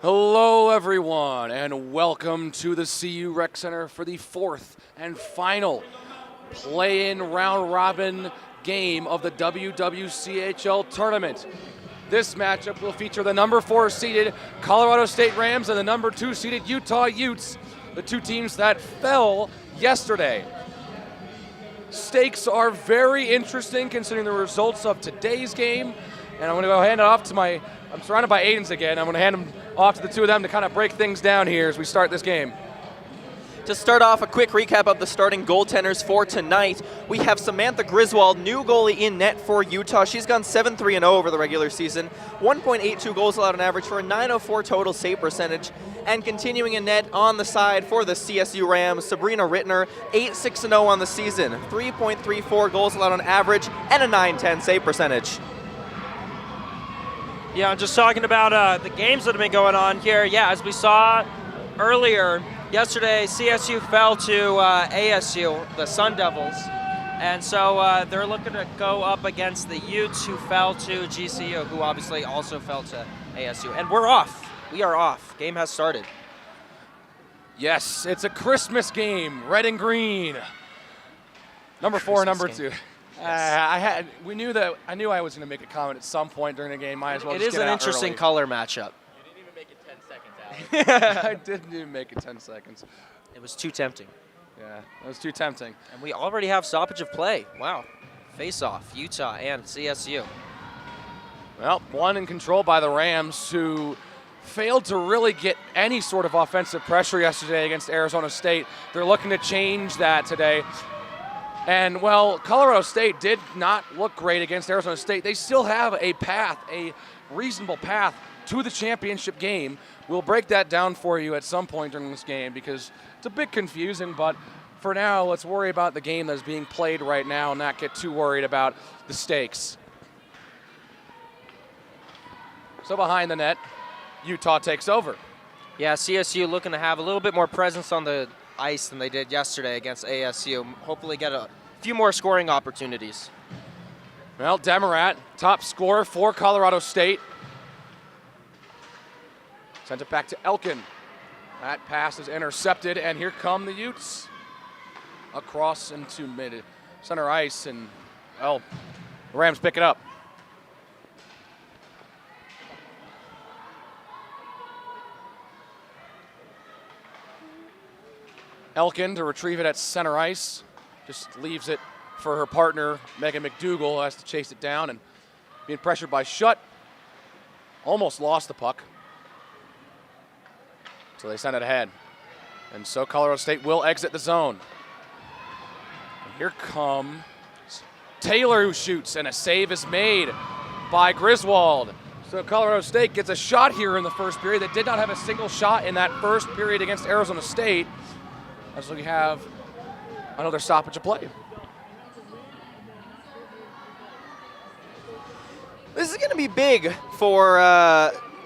Hello everyone and welcome to the CU Rec Center for the fourth and final play-in round robin game of the WWCHL tournament. This matchup will feature the number 4 seeded Colorado State Rams and the number 2 seeded Utah Utes, the two teams that fell yesterday. Stakes are very interesting considering the results of today's game, and I'm going to go hand it off to I'm surrounded by Aidens again. I'm going to hand them off to the two of them to kind of break things down here as we start this game. To start off, a quick recap of the starting goaltenders for tonight. We have Samantha Griswold, new goalie in net for Utah. She's gone 7-3-0 over the regular season, 1.82 goals allowed on average for a .904 total save percentage. And continuing in net on the side for the CSU Rams, Sabrina Rittner, 8-6-0 on the season, 3.34 goals allowed on average and a .910 save percentage. Yeah, I'm just talking about the games that have been going on here. Yeah, as we saw earlier, yesterday CSU fell to ASU, the Sun Devils. And so they're looking to go up against the Utes, who fell to GCU, who obviously also fell to ASU. And we're off. We are off. Game has started. Yes, it's a Christmas game, red and green. Number 4, number 2. Yes. I knew I was going to make a comment at some point during the game. Might as well. It just is get an out interesting early. color matchup. You didn't even make it 10 seconds, Alex. I didn't even make it 10 seconds. It was too tempting. Yeah, that was too tempting. And we already have stoppage of play. Wow. Face-off, Utah and CSU. Well, one in control by the Rams, who failed to really get any sort of offensive pressure yesterday against Arizona State. They're looking to change that today. And, well, Colorado State did not look great against Arizona State. They still have a path, a reasonable path to the championship game. We'll break that down for you at some point during this game because it's a bit confusing, but for now, let's worry about the game that's being played right now and not get too worried about the stakes. So behind the net, Utah takes over. Yeah, CSU looking to have a little bit more presence on the ice than they did yesterday against ASU. Hopefully get a few more scoring opportunities. Well, Demarat, top scorer for Colorado State. Sent it back to Elkin. That pass is intercepted, and here come the Utes. Across into mid center ice, and, well, the Rams pick it up. Elkin to retrieve it at center ice. Just leaves it for her partner, Megan McDougall, who has to chase it down and being pressured by Schutt. Almost lost the puck. So they send it ahead. And so Colorado State will exit the zone. And here comes Taylor, who shoots, and a save is made by Griswold. So Colorado State gets a shot here in the first period. They did not have a single shot in that first period against Arizona State. As we have another stoppage of play. This is going to be big for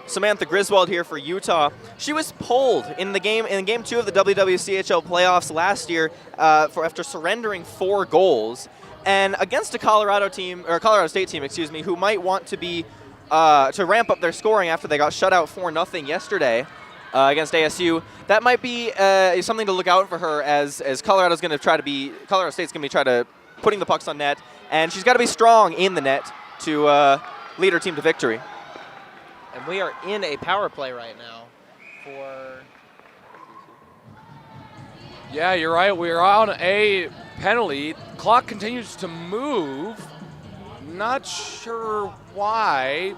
Samantha Griswold here for Utah. She was pulled in game 2 of the WWCHL playoffs last year after surrendering 4 goals, and against a Colorado State team, who might want to be to ramp up their scoring after they got shut out 4-0 yesterday. Against ASU, that might be something to look out for her as Colorado State's going to be trying to putting the pucks on net, and she's got to be strong in the net to lead her team to victory. And we are in a power play right now for... Yeah, you're right. We are on a penalty. Clock continues to move. Not sure why.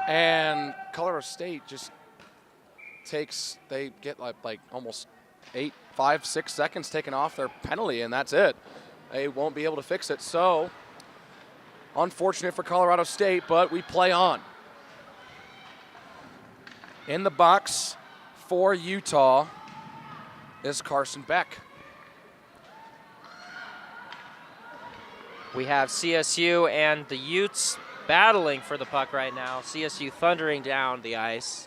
And Colorado State just they get like almost 5, 6 seconds taken off their penalty, and that's it. They won't be able to fix it. So unfortunate for Colorado State, but we play on. In the box for Utah is Carson Beck. We have CSU and the Utes battling for the puck right now. CSU thundering down the ice.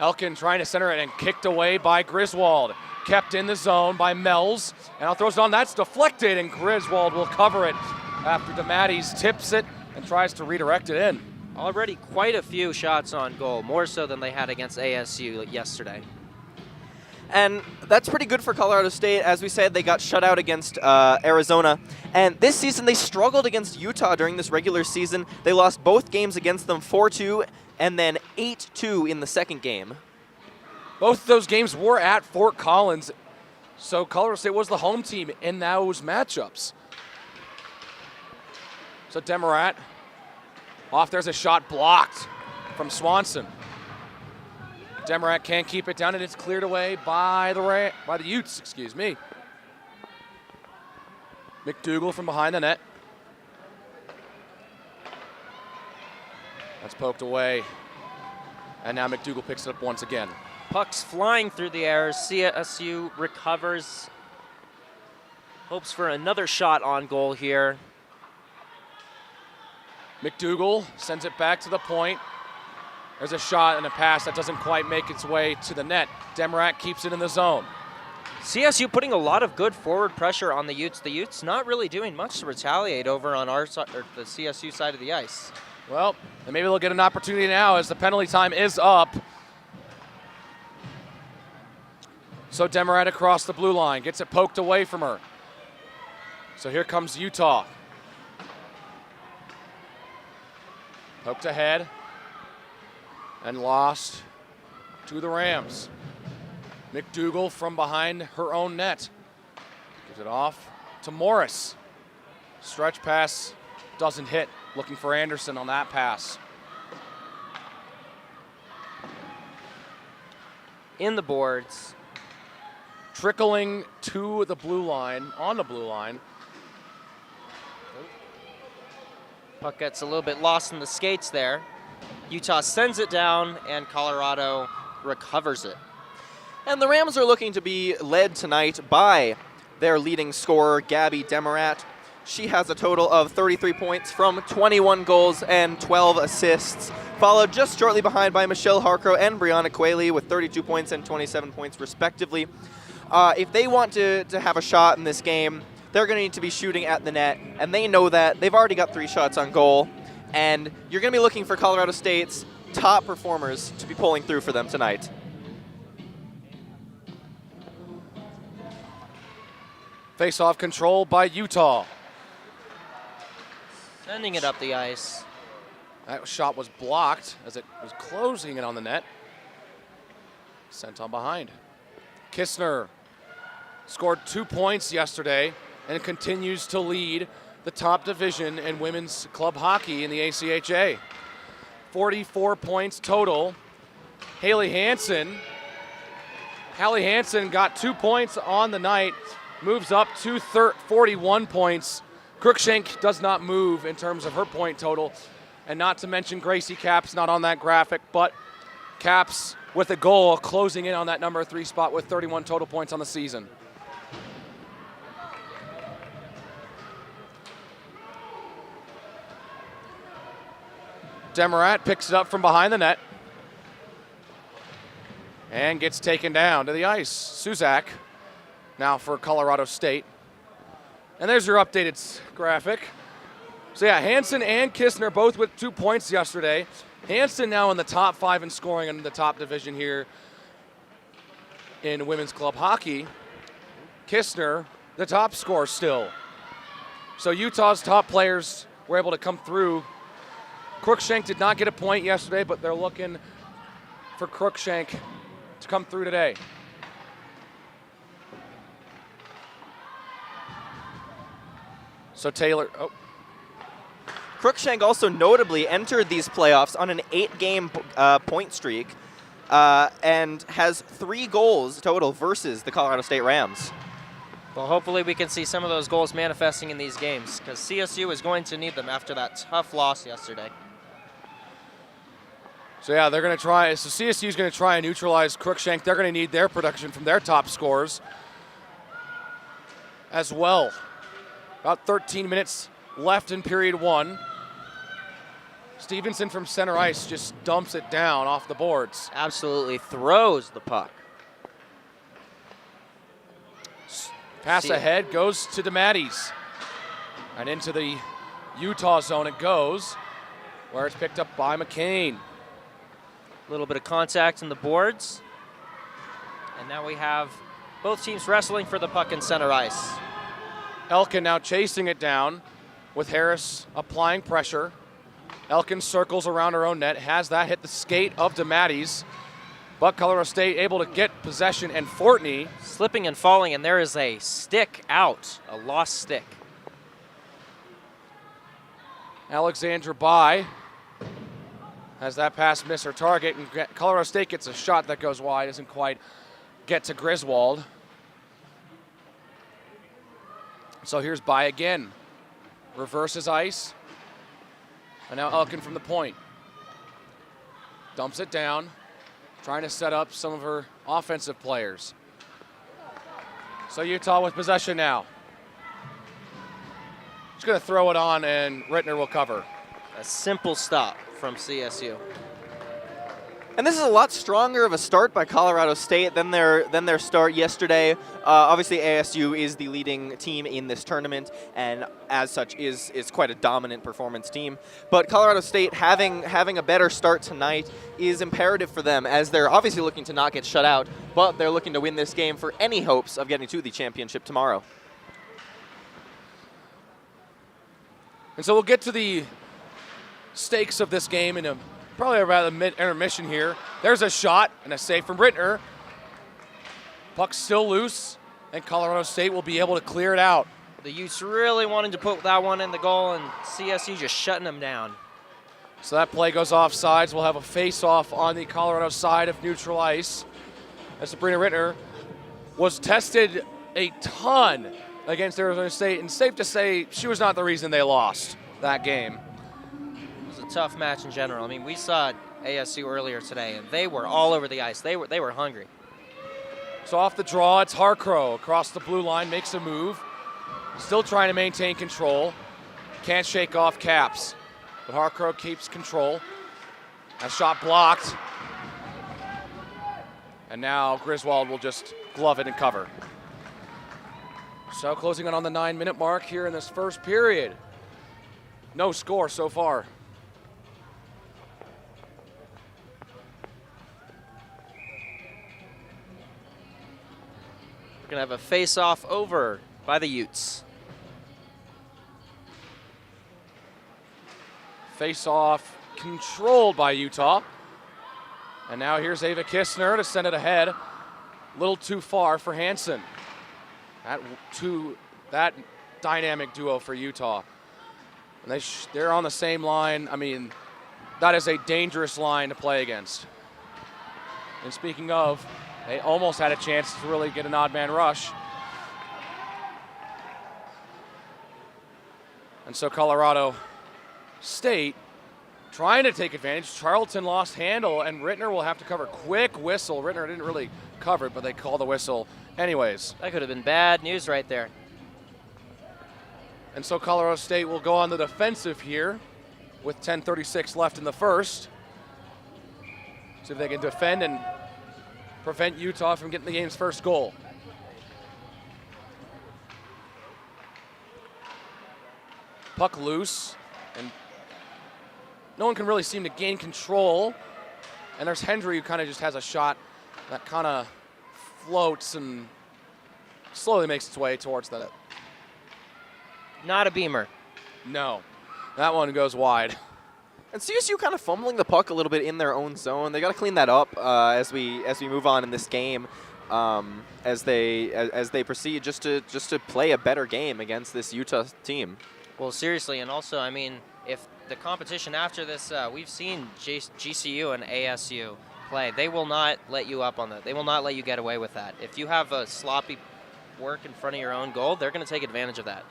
Elkin trying to center it and kicked away by Griswold. Kept in the zone by Mells. And now throws it on. That's deflected, and Griswold will cover it after DeMatteis tips it and tries to redirect it in. Already quite a few shots on goal, more so than they had against ASU yesterday. And that's pretty good for Colorado State. As we said, they got shut out against Arizona. And this season, they struggled against Utah during this regular season. They lost both games against them 4-2 and then 8-2 in the second game. Both of those games were at Fort Collins, so Colorado State was the home team in those matchups. So Demarat off. There's a shot blocked from Swanson. Demarat can't keep it down, and it's cleared away by the Utes. Excuse me. McDougal from behind the net. That's poked away, and now McDougal picks it up once again. Puck's flying through the air. CSU recovers. Hopes for another shot on goal here. McDougal sends it back to the point. There's a shot and a pass that doesn't quite make its way to the net. Demarat keeps it in the zone. CSU putting a lot of good forward pressure on the Utes. The Utes not really doing much to retaliate over on our side, or the CSU side of the ice. Well, and maybe they'll get an opportunity now as the penalty time is up. So Demarat across the blue line, gets it poked away from her. So here comes Utah. Poked ahead and lost to the Rams. McDougal from behind her own net. Gives it off to Morris. Stretch pass doesn't hit. Looking for Anderson on that pass. In the boards. Trickling to the blue line, on the blue line. Puck gets a little bit lost in the skates there. Utah sends it down, and Colorado recovers it. And the Rams are looking to be led tonight by their leading scorer, Gabby Demarat. She has a total of 33 points from 21 goals and 12 assists, followed just shortly behind by Michelle Harcrow and Brianna Quayle with 32 points and 27 points respectively. If they want to have a shot in this game, they're going to need to be shooting at the net, and they know that. They've already got 3 shots on goal, and you're going to be looking for Colorado State's top performers to be pulling through for them tonight. Face-off control by Utah. Sending it up the ice. That shot was blocked as it was closing it on the net. Sent on behind. Kistner scored 2 points yesterday and continues to lead the top division in women's club hockey in the ACHA. 44 points total. Hallie Hansen got 2 points on the night, moves up to 41 points. Crookshank does not move in terms of her point total, and not to mention Gracie Capps, not on that graphic, but Capps with a goal closing in on that number 3 spot with 31 total points on the season. Demarat picks it up from behind the net and gets taken down to the ice. Suzak now for Colorado State. And there's your updated graphic. So yeah, Hansen and Kistner both with 2 points yesterday. Hansen now in the top 5 in scoring in the top division here in women's club hockey. Kistner, the top scorer still. So Utah's top players were able to come through. Crookshank did not get a point yesterday, but they're looking for Crookshank to come through today. So Taylor, Crookshank also notably entered these playoffs on an 8-game point streak and has 3 goals total versus the Colorado State Rams. Well, hopefully we can see some of those goals manifesting in these games, because CSU is going to need them after that tough loss yesterday. So yeah, they're going to try. So CSU is going to try and neutralize Crookshank. They're going to need their production from their top scorers as well. About 13 minutes left in period 1. Stevenson from center ice just dumps it down off the boards. Absolutely throws the puck. Pass ahead goes to DeMatteis. And into the Utah zone it goes. where it's picked up by McCain. A little bit of contact in the boards. And now we have both teams wrestling for the puck in center ice. Elkin now chasing it down with Harris applying pressure. Elkin circles around her own net, has that hit the skate of DeMatteis. But Colorado State able to get possession, and Fortney Slipping and falling, and there is a stick out, a lost stick. Alexandra Bai has that pass miss her target, and Colorado State gets a shot that goes wide, doesn't quite get to Griswold. So here's Bai again. Reverses ice. And now Elkin from the point. Dumps it down, trying to set up some of her offensive players. So Utah with possession now. She's going to throw it on, and Rittner will cover. A simple stop from CSU. And this is a lot stronger of a start by Colorado State than their start yesterday. Obviously, ASU is the leading team in this tournament, and as such is quite a dominant performance team. But Colorado State having a better start tonight is imperative for them, as they're obviously looking to not get shut out, but they're looking to win this game for any hopes of getting to the championship tomorrow. And so we'll get to the stakes of this game in probably around the mid-intermission here. There's a shot and a save from Rittner. Puck's still loose, and Colorado State will be able to clear it out. The Utes really wanting to put that one in the goal, and CSU just shutting them down. So that play goes offsides. We'll have a face-off on the Colorado side of neutral ice. As Sabrina Rittner was tested a ton against Arizona State, and safe to say she was not the reason they lost that game. It was a tough match in general. I mean, we saw ASU earlier today, and they were all over the ice. They were hungry. So off the draw, it's Harcrow across the blue line, makes a move. Still trying to maintain control. Can't shake off Caps, but Harcrow keeps control. A shot blocked. And now Griswold will just glove it and cover. So closing in on the 9-minute mark here in this first period. No score so far. We're going to have a face-off over by the Utes. Face-off controlled by Utah. And now here's Ava Kistner to send it ahead. A little too far for Hansen. That dynamic duo for Utah. And they're on the same line. I mean, that is a dangerous line to play against. And speaking of, they almost had a chance to really get an odd man rush. And so Colorado State trying to take advantage. Charlton lost handle, and Rittner will have to cover. Quick whistle. Rittner didn't really cover it, but they call the whistle anyways. That could have been bad news right there. And so Colorado State will go on the defensive here with 10:36 left in the first. See if they can defend and prevent Utah from getting the game's first goal. Puck loose, and no one can really seem to gain control. And there's Hendry, who kind of just has a shot that kind of floats and slowly makes its way towards the net. Not a beamer. No, that one goes wide. And CSU kind of fumbling the puck a little bit in their own zone. They got to clean that up as we move on in this game, as they proceed just to play a better game against this Utah team. Well, seriously, and also, I mean, if the competition after this, we've seen GCU and ASU play. They will not let you up on that. They will not let you get away with that. If you have a sloppy work in front of your own goal, they're going to take advantage of that.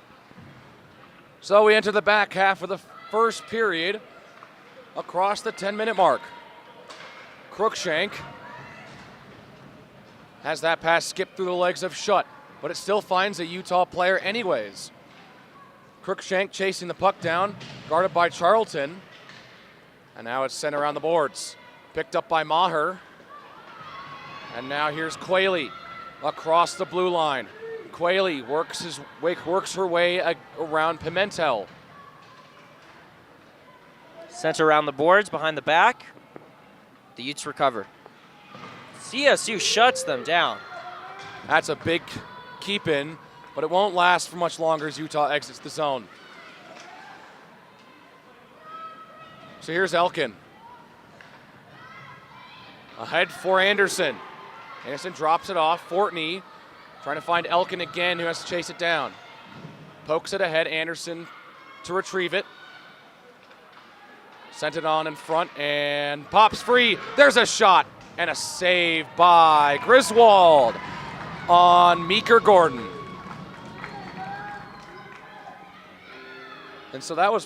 So we enter the back half of the first period across the 10-minute mark. Crookshank has that pass skip through the legs of Schutt, but it still finds a Utah player anyways. Crookshank chasing the puck down, guarded by Charlton. And now it's sent around the boards. Picked up by Maher. And now here's Quayle across the blue line. Quayle works her way around Pimentel. Center around the boards, behind the back. The Utes recover. CSU shuts them down. That's a big keep in, but it won't last for much longer as Utah exits the zone. So here's Elkin. Ahead for Anderson. Anderson drops it off. Fortney trying to find Elkin again, who has to chase it down. Pokes it ahead. Anderson to retrieve it. Sent it on in front and pops free. There's a shot and a save by Griswold on Meeker Gordon. And so that was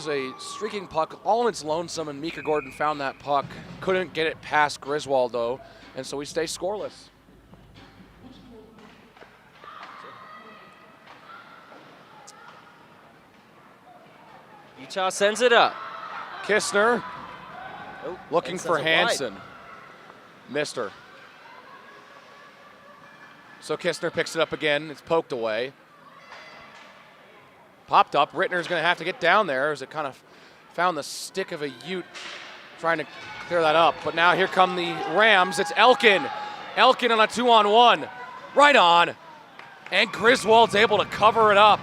a streaking puck all on its lonesome, and Meeker Gordon found that puck. Couldn't get it past Griswold though, and so we stay scoreless. Utah sends it up. Kistner Oh, looking and for sends it wide. Hansen. Missed her. So Kistner picks it up again. It's poked away. Popped up. Rittner's going to have to get down there as it kind of found the stick of a Ute trying to clear that up. But now here come the Rams. It's Elkin. Elkin on a 2-on-1. Right on. And Griswold's able to cover it up.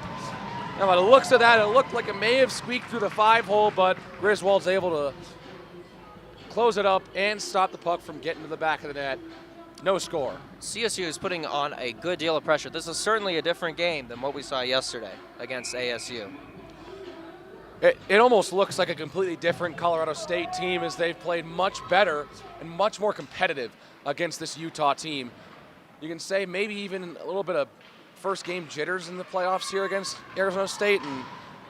Now, by the looks of that, it looked like it may have squeaked through the 5-hole, but Griswold's able to close it up and stop the puck from getting to the back of the net. No score. CSU is putting on a good deal of pressure. This is certainly a different game than what we saw yesterday against ASU. It almost looks like a completely different Colorado State team as they've played much better and much more competitive against this Utah team. You can say maybe even a little bit of first game jitters in the playoffs here against Arizona State, and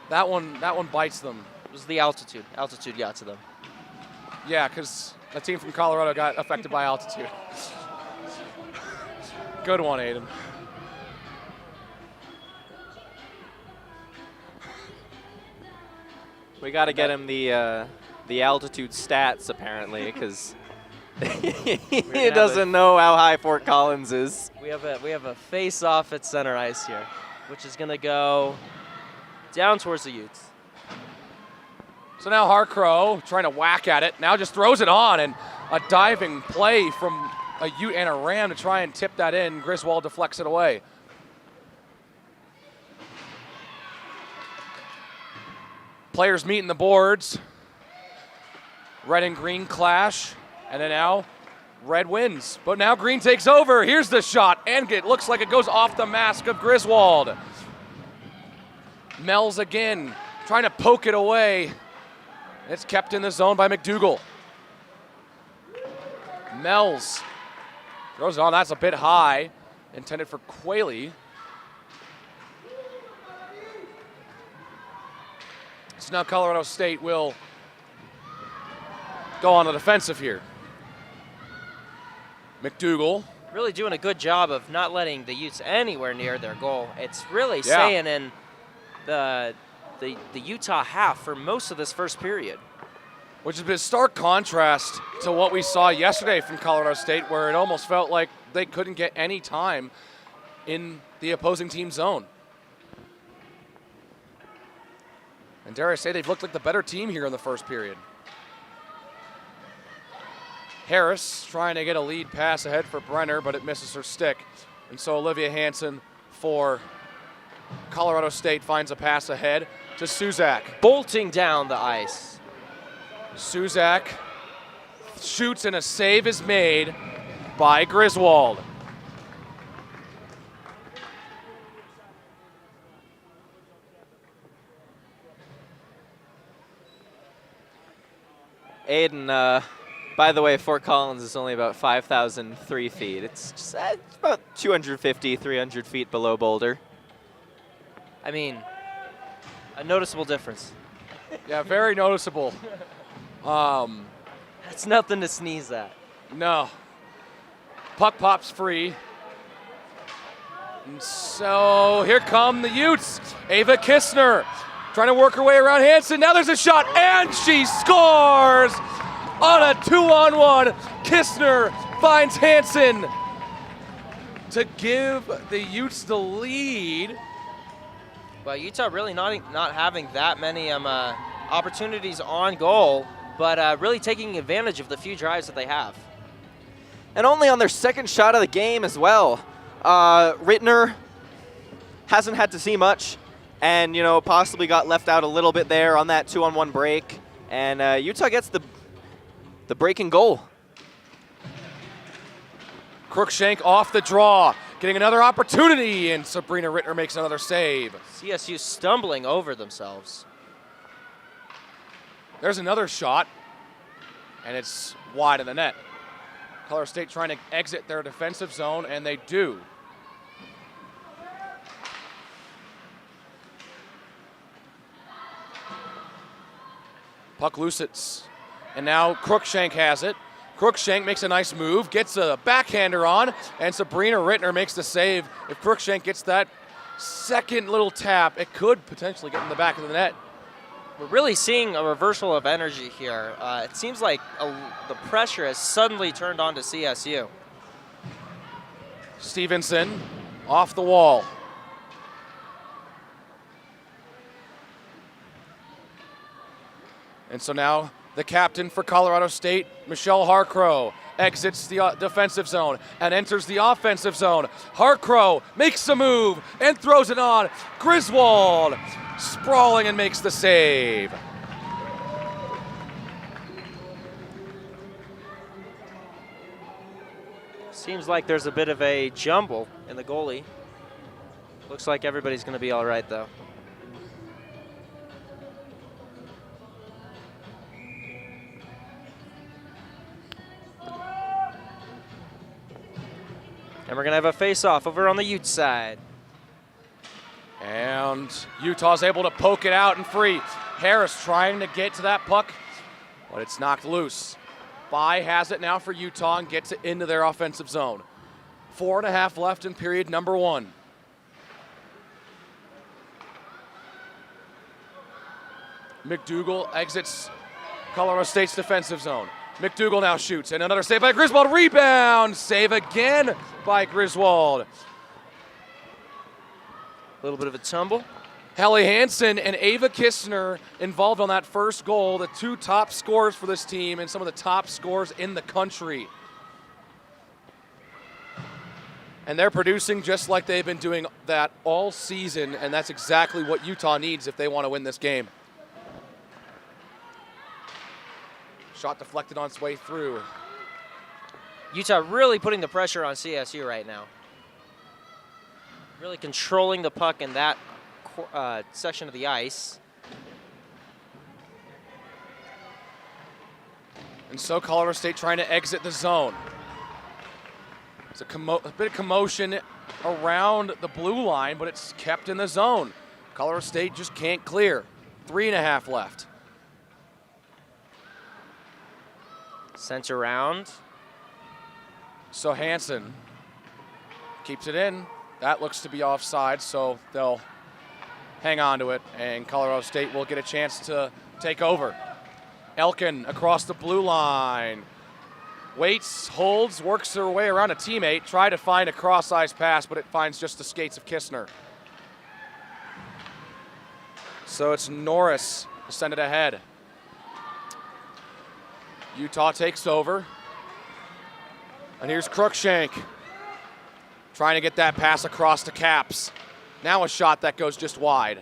that one bites them. It was the altitude. Altitude got to them. Yeah, because a team from Colorado got affected by altitude. Good one, Aiden. We got to get him the altitude stats apparently, because he doesn't know how high Fort Collins is. We have a face-off at center ice here, which is going to go down towards the Utes. So now Harcrow trying to whack at it. Now just throws it on, and a diving play from a Ute and a Ram to try and tip that in. Griswold deflects it away. Players meeting the boards. Red and green clash, and then now red wins. But now green takes over. Here's the shot, and it looks like it goes off the mask of Griswold. Mells again, trying to poke it away. It's kept in the zone by McDougal. Mells throws it on. That's a bit high. Intended for Quayle. So now Colorado State will go on the defensive here. McDougal. Really doing a good job of not letting the Utes anywhere near their goal. It's really staying in the Utah half for most of this first period. Which has been a stark contrast to what we saw yesterday from Colorado State, where it almost felt like they couldn't get any time in the opposing team's zone. And dare I say, they've looked like the better team here in the first period. Harris trying to get a lead pass ahead for Brenner, but it misses her stick. And so Olivia Hansen for Colorado State finds a pass ahead to Suzak. Bolting down the ice. Suzak shoots and a save is made by Griswold. Aiden, by the way, Fort Collins is only about 5,003 feet. It's about 250, 300 feet below Boulder. I mean, a noticeable difference. Yeah, very noticeable. That's nothing to sneeze at. No. Puck pops free. And so here come the Utes. Ava Kistner trying to work her way around Hansen. Now there's a shot, and she scores on a 2-on-1. Kistner finds Hansen to give the Utes the lead. Well, Utah really not having that many opportunities on goal, but really taking advantage of the few drives that they have. And only on their second shot of the game as well. Rittner hasn't had to see much, and possibly got left out a little bit there on that 2-on-1 break. And Utah gets the breaking goal. Crookshank off the draw, getting another opportunity, and Sabrina Rittner makes another save. CSU stumbling over themselves. There's another shot, and it's wide of the net. Colorado State trying to exit their defensive zone, and they do. Puck loosens, and now Crookshank has it. Crookshank makes a nice move, gets a backhander on, and Sabrina Rittner makes the save. If Crookshank gets that second little tap, it could potentially get in the back of the net. We're really seeing a reversal of energy here. It seems like the pressure has suddenly turned on to CSU. Stevenson off the wall. And so now the captain for Colorado State, Michelle Harcrow, exits the defensive zone and enters the offensive zone. Harcrow makes a move and throws it on. Griswold sprawling and makes the save. Seems like there's a bit of a jumble in the goalie. Looks like everybody's going to be all right, though. And we're going to have a face-off over on the Ute side. And Utah's able to poke it out and free. Harris trying to get to that puck, but it's knocked loose. Bai has it now for Utah and gets it into their offensive zone. 4.5 left in period number 1. McDougal exits Colorado State's defensive zone. McDougal now shoots, and another save by Griswold. Rebound, save again by Griswold. A little bit of a tumble. Hallie Hansen and Ava Kistner involved on that first goal, the 2 top scorers for this team and some of the top scorers in the country. And they're producing just like they've been doing that all season, and that's exactly what Utah needs if they want to win this game. Shot deflected on its way through. Utah really putting the pressure on CSU right now. Really controlling the puck in that section of the ice. And so Colorado State trying to exit the zone. It's a bit of commotion around the blue line, but it's kept in the zone. Colorado State just can't clear. 3.5 left. Sent around. So Hansen keeps it in. That looks to be offside, so they'll hang on to it, and Colorado State will get a chance to take over. Elkin across the blue line. Waits, holds, works her way around a teammate, try to find a cross-ice pass, but it finds just the skates of Kistner. So it's Norris to send it ahead. Utah takes over. And here's Crookshank trying to get that pass across to Caps. Now a shot that goes just wide.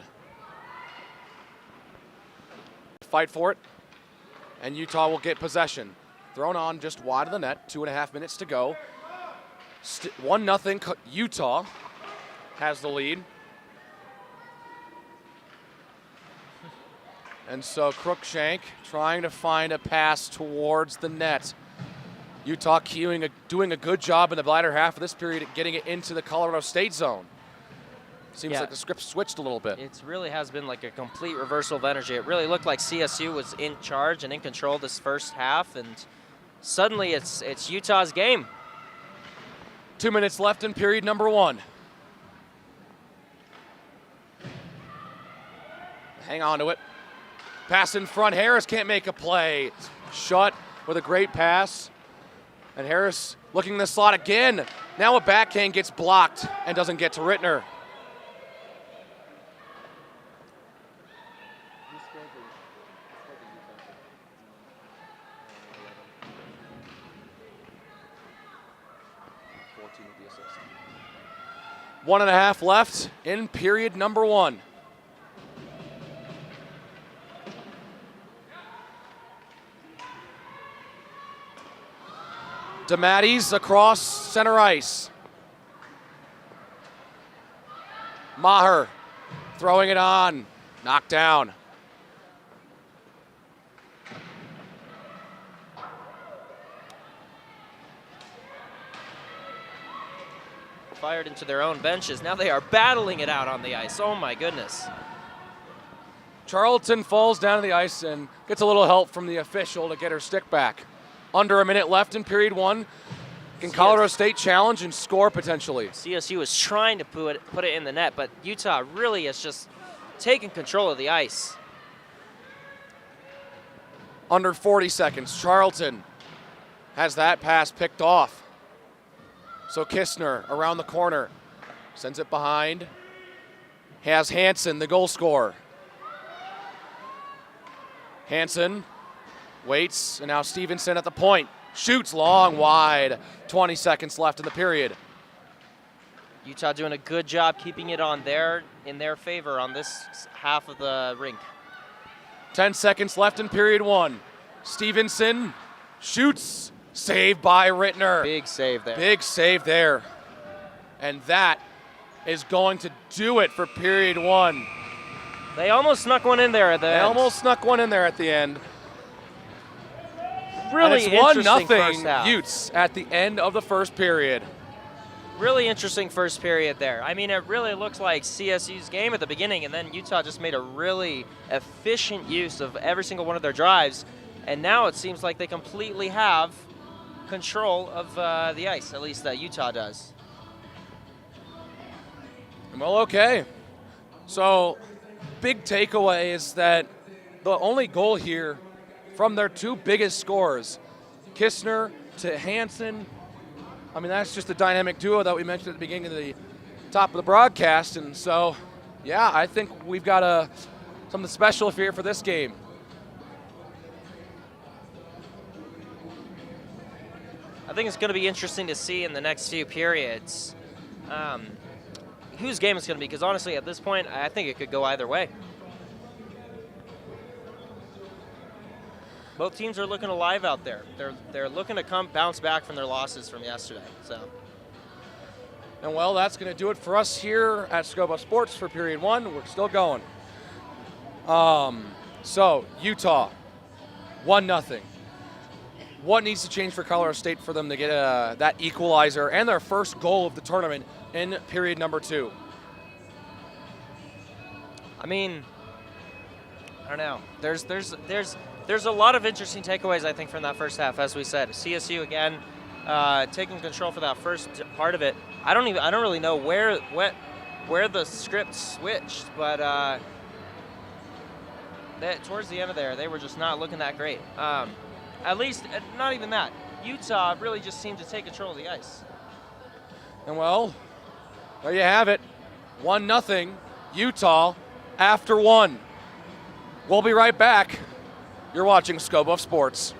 Fight for it, and Utah will get possession. Thrown on just wide of the net, 2.5 minutes to go. 1-0, Utah has the lead. And so Crookshank trying to find a pass towards the net. Utah doing a good job in the latter half of this period at getting it into the Colorado State zone. Seems like the script switched a little bit. It really has been like a complete reversal of energy. It really looked like CSU was in charge and in control this first half, and suddenly it's Utah's game. 2 minutes left in period number 1. Hang on to it. Pass in front. Harris can't make a play. Shut with a great pass. And Harris looking in the slot again. Now a backhand gets blocked and doesn't get to Rittner. One and a half left in period number 1. DeMatteis across center ice. Maher throwing it on, knocked down. Fired into their own benches. Now they are battling it out on the ice. Oh my goodness. Charlton falls down to the ice and gets a little help from the official to get her stick back. Under a minute left in period 1. Can Colorado State challenge and score potentially? CSU is trying to put it in the net, but Utah really has just taken control of the ice. Under 40 seconds. Charlton has that pass picked off. So Kistner around the corner. Sends it behind. Has Hansen, the goal scorer. Hansen waits, and now Stevenson at the point. Shoots long, wide. 20 seconds left in the period. Utah doing a good job keeping it in their favor on this half of the rink. 10 seconds left in period 1. Stevenson shoots. Saved by Rittner. Big save there. Big save there. And that is going to do it for period 1. They almost snuck one in there at the end. Almost snuck one in there at the end. Really and it's interesting first 1-0 half. Utes at the end of the first period. Really interesting first period there. I mean, it really looks like CSU's game at the beginning, and then Utah just made a really efficient use of every single one of their drives. And now it seems like they completely have control of the ice, at least Utah does. Well, okay. So, big takeaway is that the only goal here from their 2 biggest scorers, Kistner to Hansen, I mean, that's just the dynamic duo that we mentioned at the beginning of the top of the broadcast. And so, yeah, I think we've got something special here for this game. I think it's going to be interesting to see in the next few periods whose game it's going to be, because honestly, at this point, I think it could go either way. Both teams are looking alive out there. They're looking to bounce back from their losses from yesterday. So, And well, that's going to do it for us here at Scopa Sports for period 1. We're still going. So Utah, 1-0. What needs to change for Colorado State for them to get that equalizer and their first goal of the tournament in period number 2? I mean, I don't know. There's a lot of interesting takeaways, I think, from that first half. As we said, CSU again taking control for that first part of it. I don't really know where the script switched, but towards the end of there, they were just not looking that great. At least, not even that. Utah really just seemed to take control of the ice. And well, there you have it. 1-0 Utah after 1. We'll be right back. You're watching Scope of Sports.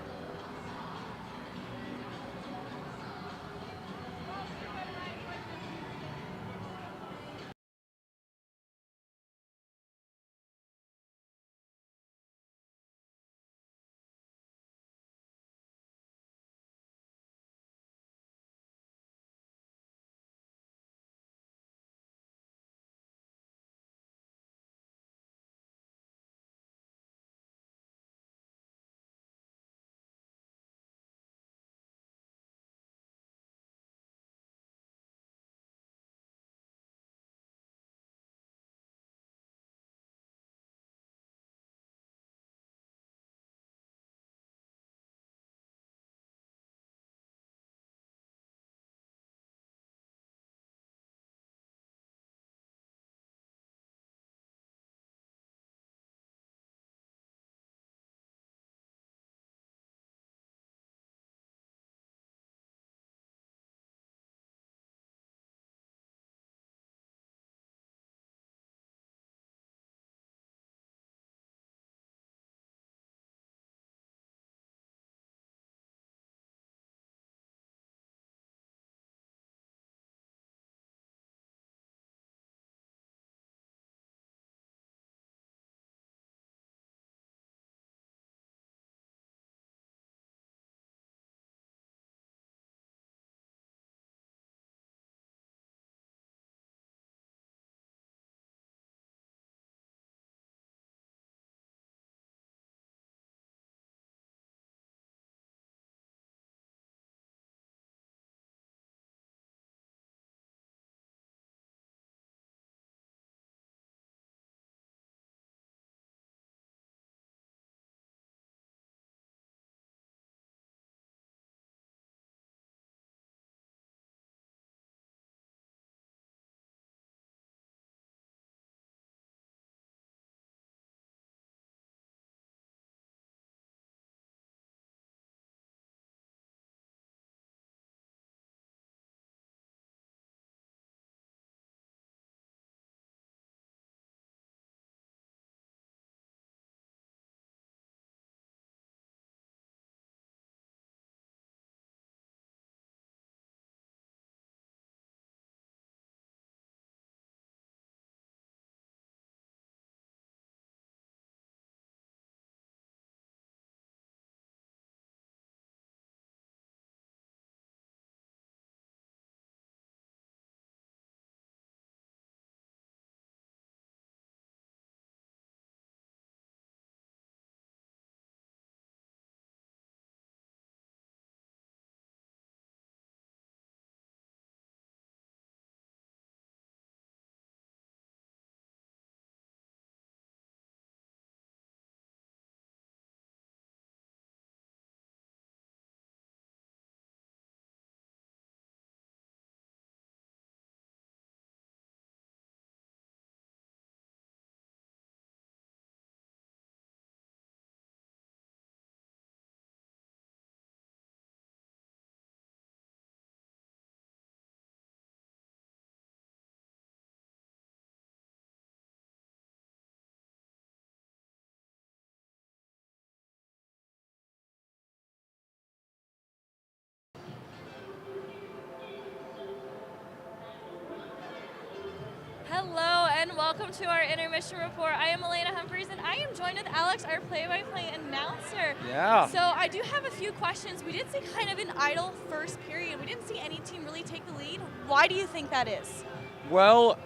welcome to our intermission report. I am Elena Humphreys, and I am joined with Alex, our play-by-play announcer. Yeah. So I do have a few questions. We did see kind of an idle first period. We didn't see any team really take the lead. Why do you think that is? Well,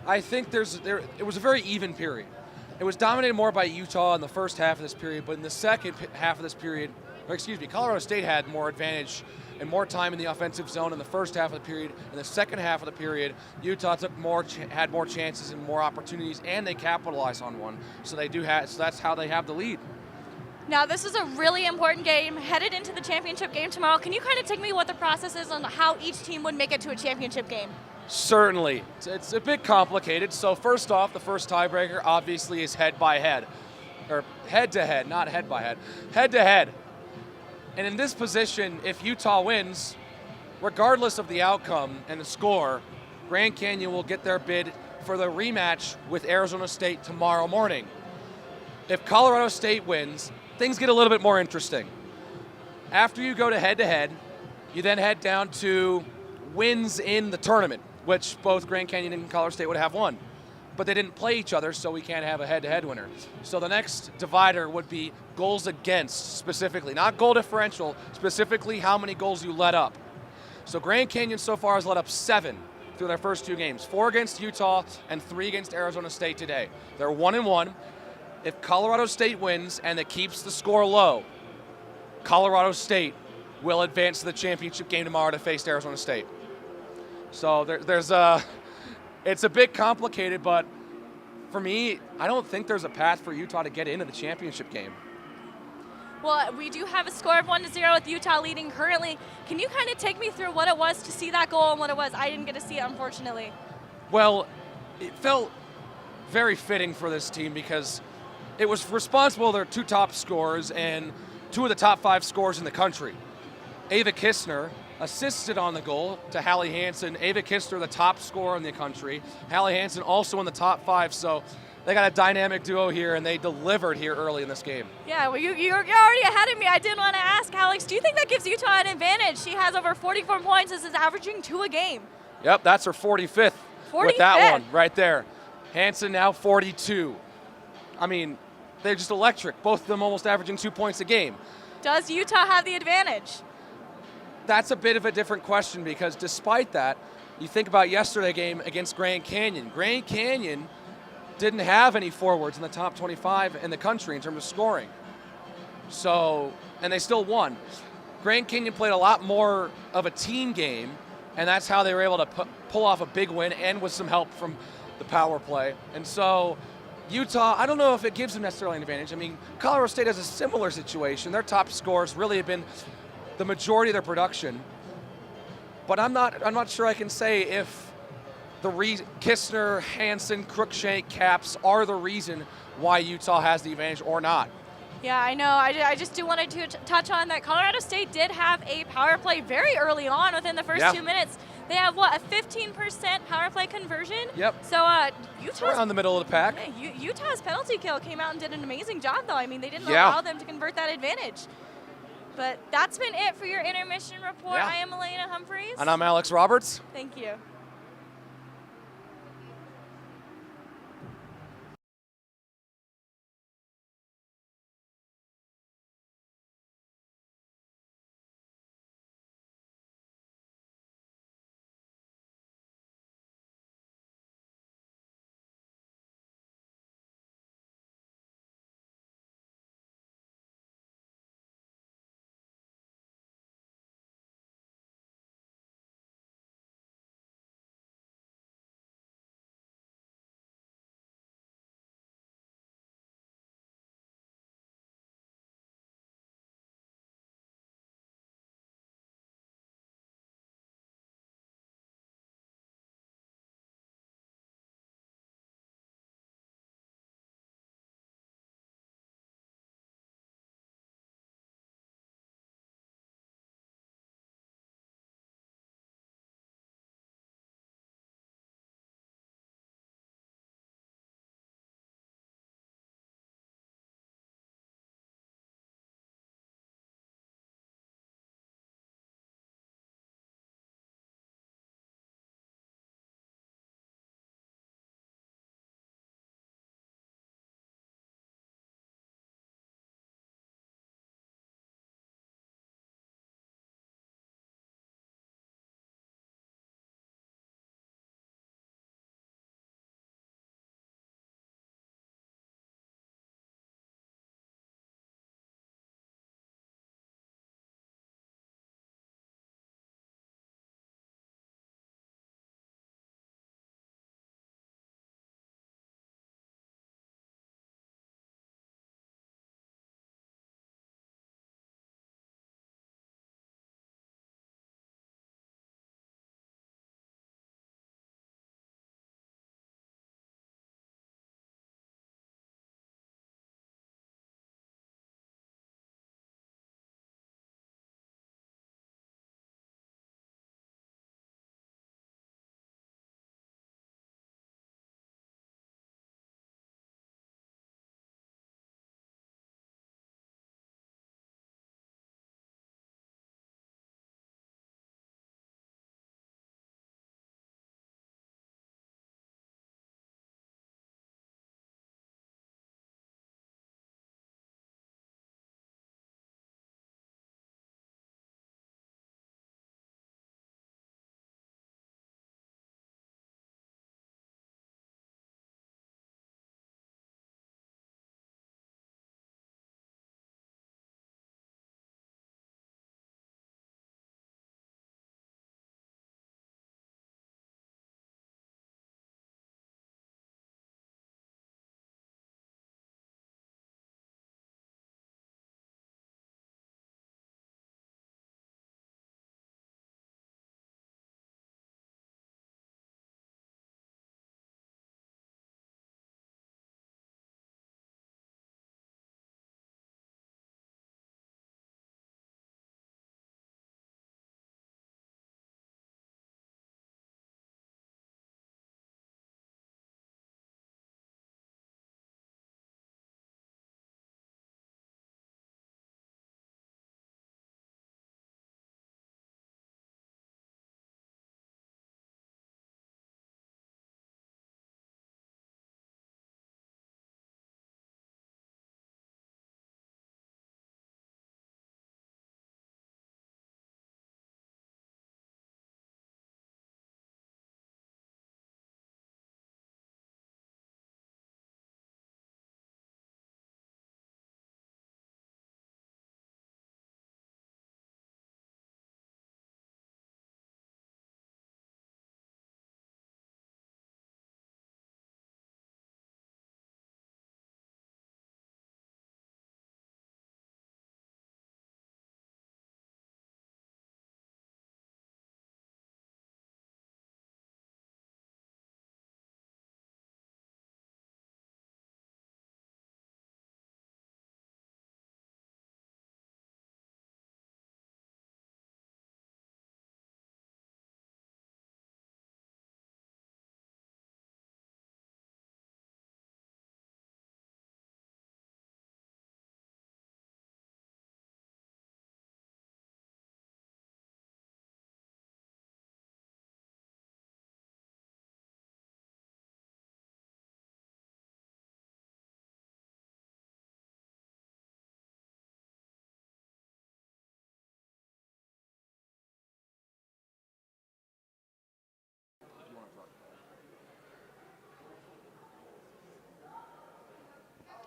I think it was a very even period. It was dominated more by Utah in the first half of this period, but in the second half of this period, Colorado State had more advantage and more time in the offensive zone in the first half of the period. In the second half of the period, Utah had more chances and more opportunities, and they capitalized on one. So that's how they have the lead. Now, this is a really important game, headed into the championship game tomorrow. Can you kind of take me what the process is on how each team would make it to a championship game? Certainly. It's a bit complicated. So first off, the first tiebreaker obviously is head-by-head. Or head-to-head, not head-by-head. Head-to-head. And in this position, if Utah wins, regardless of the outcome and the score, Grand Canyon will get their bid for the rematch with Arizona State tomorrow morning. If Colorado State wins, things get a little bit more interesting. After you go to head-to-head, you then head down to wins in the tournament, which both Grand Canyon and Colorado State would have won. But they didn't play each other, so we can't have a head-to-head winner. So the next divider would be goals against, specifically. Not goal differential, specifically how many goals you let up. So Grand Canyon so far has let up 7 through their first 2 games. 4 against Utah and 3 against Arizona State today. They're 1-1. If Colorado State wins and it keeps the score low, Colorado State will advance to the championship game tomorrow to face Arizona State. So it's a bit complicated, but for me, I don't think there's a path for Utah to get into the championship game. Well, we do have a score of 1-0 with Utah leading currently. Can you kind of take me through what it was to see that goal and what it was? I didn't get to see it, unfortunately. Well, it felt very fitting for this team because it was responsible for their 2 top scorers and 2 of the top 5 scorers in the country. Ava Kistner assisted on the goal to Hallie Hansen. Ava Kistner, the top scorer in the country. Hallie Hansen also in the top 5, so they got a dynamic duo here, and they delivered here early in this game. Yeah, well, you're already ahead of me. I did want to ask, Alex, do you think that gives Utah an advantage? She has over 44 points. This is averaging 2 a game. Yep, that's her 45th. 45th? With that one right there. Hansen now 42. I mean, they're just electric. Both of them almost averaging 2 points a game. Does Utah have the advantage? That's a bit of a different question because despite that, you think about yesterday's game against Grand Canyon. Grand Canyon didn't have any forwards in the top 25 in the country in terms of scoring. So, and they still won. Grand Canyon played a lot more of a team game, and that's how they were able to pull off a big win and with some help from the power play. And so Utah, I don't know if it gives them necessarily an advantage. I mean, Colorado State has a similar situation. Their top scores really have been the majority of their production. But I'm not sure I can say if the Kistner, Hansen, Cruikshank caps are the reason why Utah has the advantage or not. Yeah, I know. I just do want to touch on that Colorado State did have a power play very early on within the first 2 minutes. They have, what, a 15% power play conversion? Yep. So Utah's around the middle of the pack. Yeah, Utah's penalty kill came out and did an amazing job, though. I mean, they didn't allow them to convert that advantage. But that's been it for your intermission report. Yeah. I am Elena Humphreys. And I'm Alex Roberts. Thank you.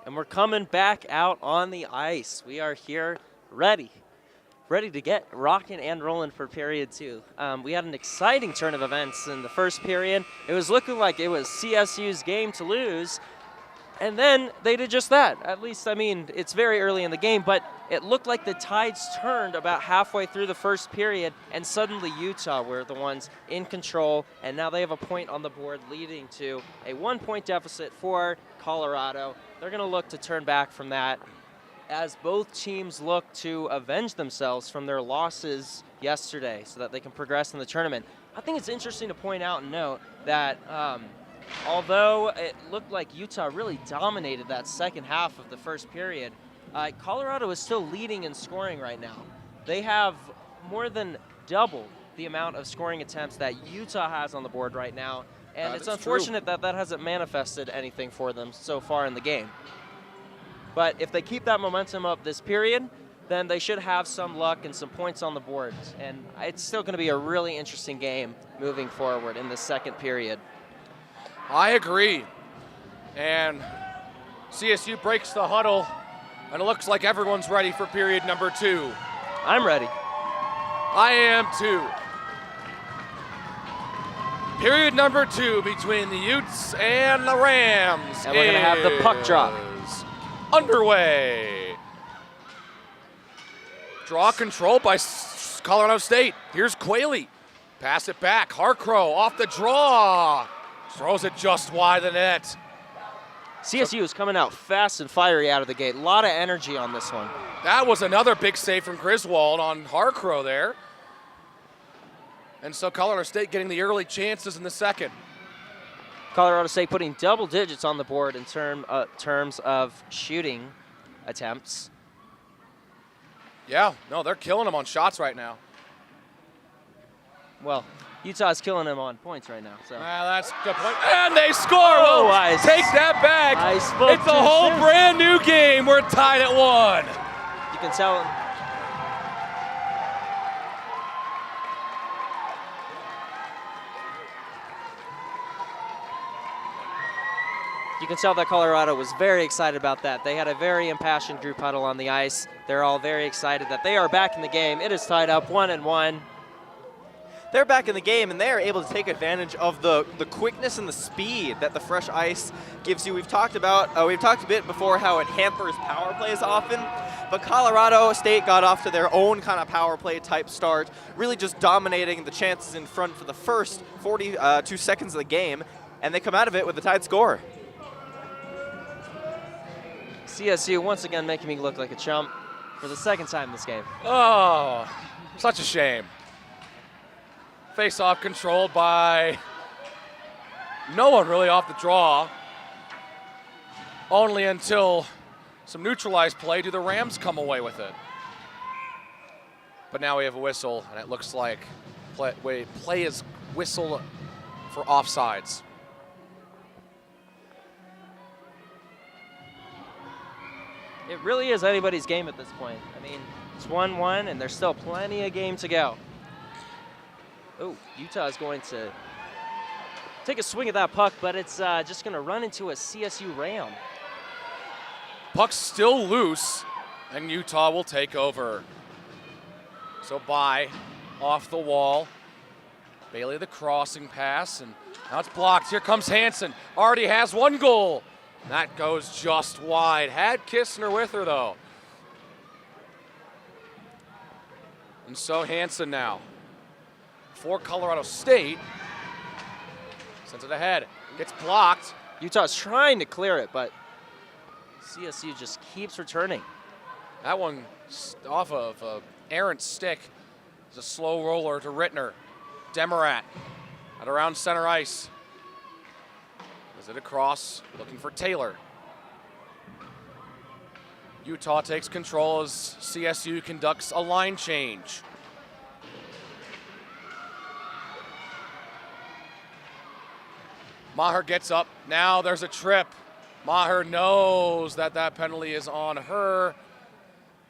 And we're coming back out on the ice. We are here ready to get rocking and rolling for period 2. We had an exciting turn of events in the first period. It was looking like it was CSU's game to lose, and then they did just that. At least, I mean, it's very early in the game, but it looked like the tides turned about halfway through the first period, and suddenly Utah were the ones in control, and now they have a point on the board leading to a 1-point deficit for Colorado. They're going to look to turn back from that as both teams look to avenge themselves from their losses yesterday so that they can progress in the tournament. I think it's interesting to point out and note that although it looked like Utah really dominated that second half of the first period, Colorado is still leading in scoring right now. They have more than double the amount of scoring attempts that Utah has on the board right now, and it's unfortunate that that hasn't manifested anything for them so far in the game. But if they keep that momentum up this period, then they should have some luck and some points on the board, and it's still going to be a really interesting game moving forward in the second period. I agree. And CSU breaks the huddle, and it looks like everyone's ready for period number 2. I'm ready. I am too. Period number 2 between the Utes and the Rams. And we're going to have the puck drop. Underway. Draw control by Colorado State. Here's Quayle. Pass it back. Harcrow off the draw. Throws it just wide the net. CSU is coming out fast and fiery out of the gate. A lot of energy on this one. That was another big save from Griswold on Harcrow there. And so Colorado State getting the early chances in the second. Colorado State putting double digits on the board in terms of shooting attempts. Yeah, no, they're killing them on shots right now. Well, Utah's killing them on points right now. So That's a good point. And they score! Oh, Well, take that back. It's a whole brand new game. We're tied at 1. You can tell. You can tell that Colorado was very excited about that. They had a very impassioned group huddle on the ice. They're all very excited that they are back in the game. It is tied up 1-1. They're back in the game, and they are able to take advantage of the quickness and the speed that the fresh ice gives you. We've talked a bit before how it hampers power plays often, but Colorado State got off to their own kind of power play type start, really just dominating the chances in front for the first 42 seconds of the game, and they come out of it with a tied score. CSU once again making me look like a chump for the second time this game. Oh, such a shame. Face-off controlled by no one really off the draw. Only until some neutralized play do the Rams come away with it. But now we have a whistle, and it looks like play is whistled for offsides. It really is anybody's game at this point. I mean, it's 1-1, and there's still plenty of game to go. Oh, Utah is going to take a swing at that puck, but it's just going to run into a CSU Ram. Puck's still loose, and Utah will take over. So off the wall. Bailey the crossing pass, and now it's blocked. Here comes Hansen. Already has 1 goal. That goes just wide. Had Kistner with her, though. And so Hansen now for Colorado State. Sends it ahead. Gets blocked. Utah's trying to clear it, but CSU just keeps returning. That one off of an errant stick. It's a slow roller to Rittner. Demarat at around center ice. Is it across, looking for Taylor. Utah takes control as CSU conducts a line change. Maher gets up. Now there's a trip. Maher knows that penalty is on her.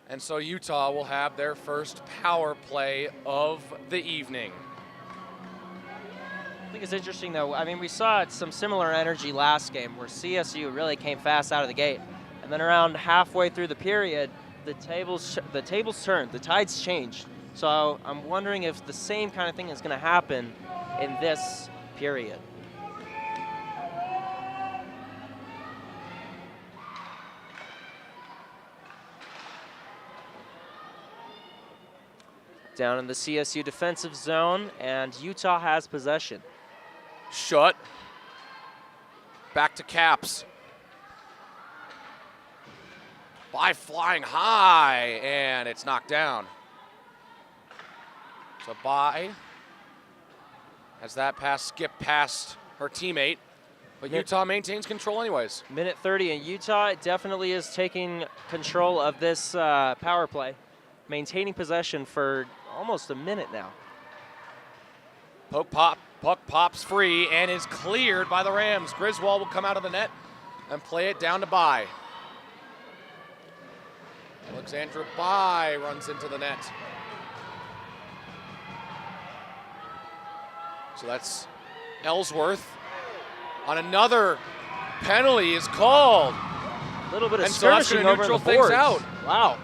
And so Utah will have their first power play of the evening. I think it's interesting, though. I mean, we saw some similar energy last game where CSU really came fast out of the gate. And then around halfway through the period, the tables turned, the tides changed. So I'm wondering if the same kind of thing is going to happen in this period. Down in the CSU defensive zone, and Utah has possession. Shut. Back to Caps. By flying high, and it's knocked down. So By has that pass skip past her teammate, but Utah maintains control anyways. Minute 30, and Utah definitely is taking control of this power play, maintaining possession for almost a minute now. Puck pops free and is cleared by the Rams. Griswold will come out of the net and play it down to By. Alexandra By runs into the net. So that's Ellsworth. On another penalty is called. A little bit of And so that's skirmishing gonna over the neutral things boards. out. Wow.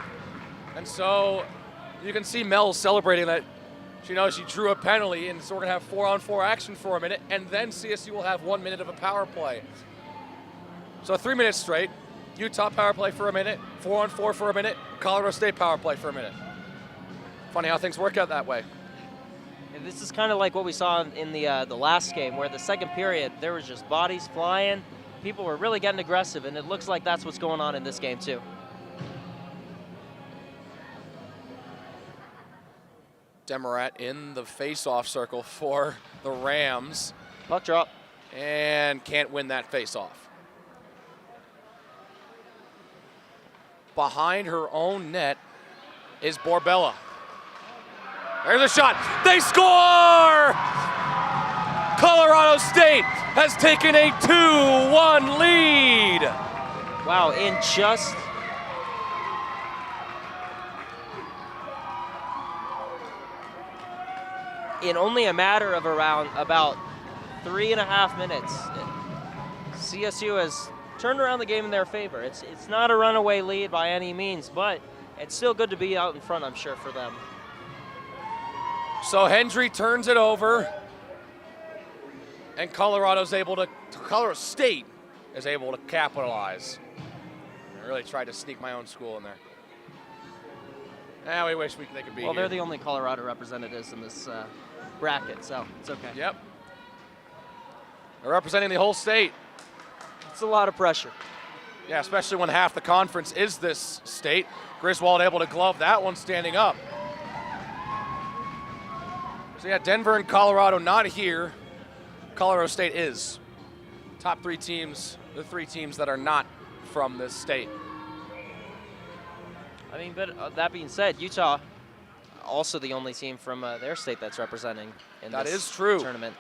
And so you can see Mel celebrating that. She knows she drew a penalty, and so we're going to have 4-on-4 action for a minute, and then CSU will have 1 minute of a power play. So 3 minutes straight. Utah power play for a minute, 4-on-4 for a minute, Colorado State power play for a minute. Funny how things work out that way. And this is kind of like what we saw in the last game, where the second period, there was just bodies flying. People were really getting aggressive, and it looks like that's what's going on in this game, too. Demarat in the face-off circle for the Rams. Puck drop. And can't win that face-off. Behind her own net is Borbella. There's a shot. They score! Colorado State has taken a 2-1 lead. Wow, in just in only a matter of around about 3.5 minutes, CSU has turned around the game in their favor. It's not a runaway lead by any means, but it's still good to be out in front, I'm sure, for them. So Hendry turns it over, and Colorado State is able to capitalize. I really tried to sneak my own school in there. We wish they could be Well, here. they're the only Colorado representatives in this bracket, so it's okay. Yep. They're representing the whole state. It's a lot of pressure. Yeah, especially when half the conference is this state. Griswold able to glove that one standing up. So yeah, Denver and Colorado not here. Colorado State is. Top 3 teams, the 3 teams that are not from this state. I mean, but that being said, Utah also the only team from their state that's representing in That this is true. tournament.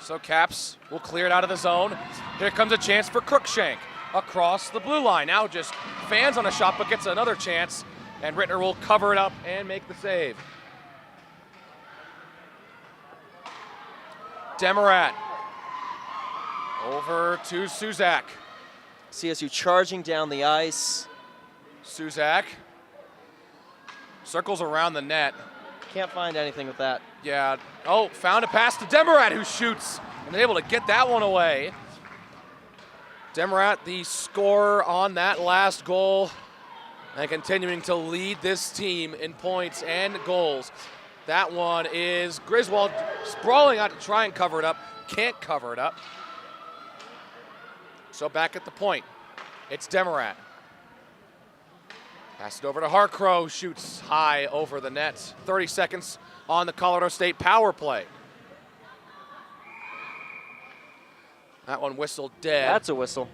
So Caps will clear it out of the zone. Here comes a chance for Crookshank across the blue line. Now just fans on a shot, but gets another chance, and Rittner will cover it up and make the save. Demarat over to Suzak. CSU charging down the ice. Suzak circles around the net. Can't find anything with that. Yeah. Oh, found a pass to Demarat, who shoots and able to get that one away. Demarat, the scorer on that last goal, and continuing to lead this team in points and goals. That one is Griswold sprawling out to try and cover it up. Can't cover it up. So back at the point, it's Demarat. Pass it over to Harcrow, shoots high over the net. 30 seconds on the Colorado State power play. That one whistled dead. That's a whistle.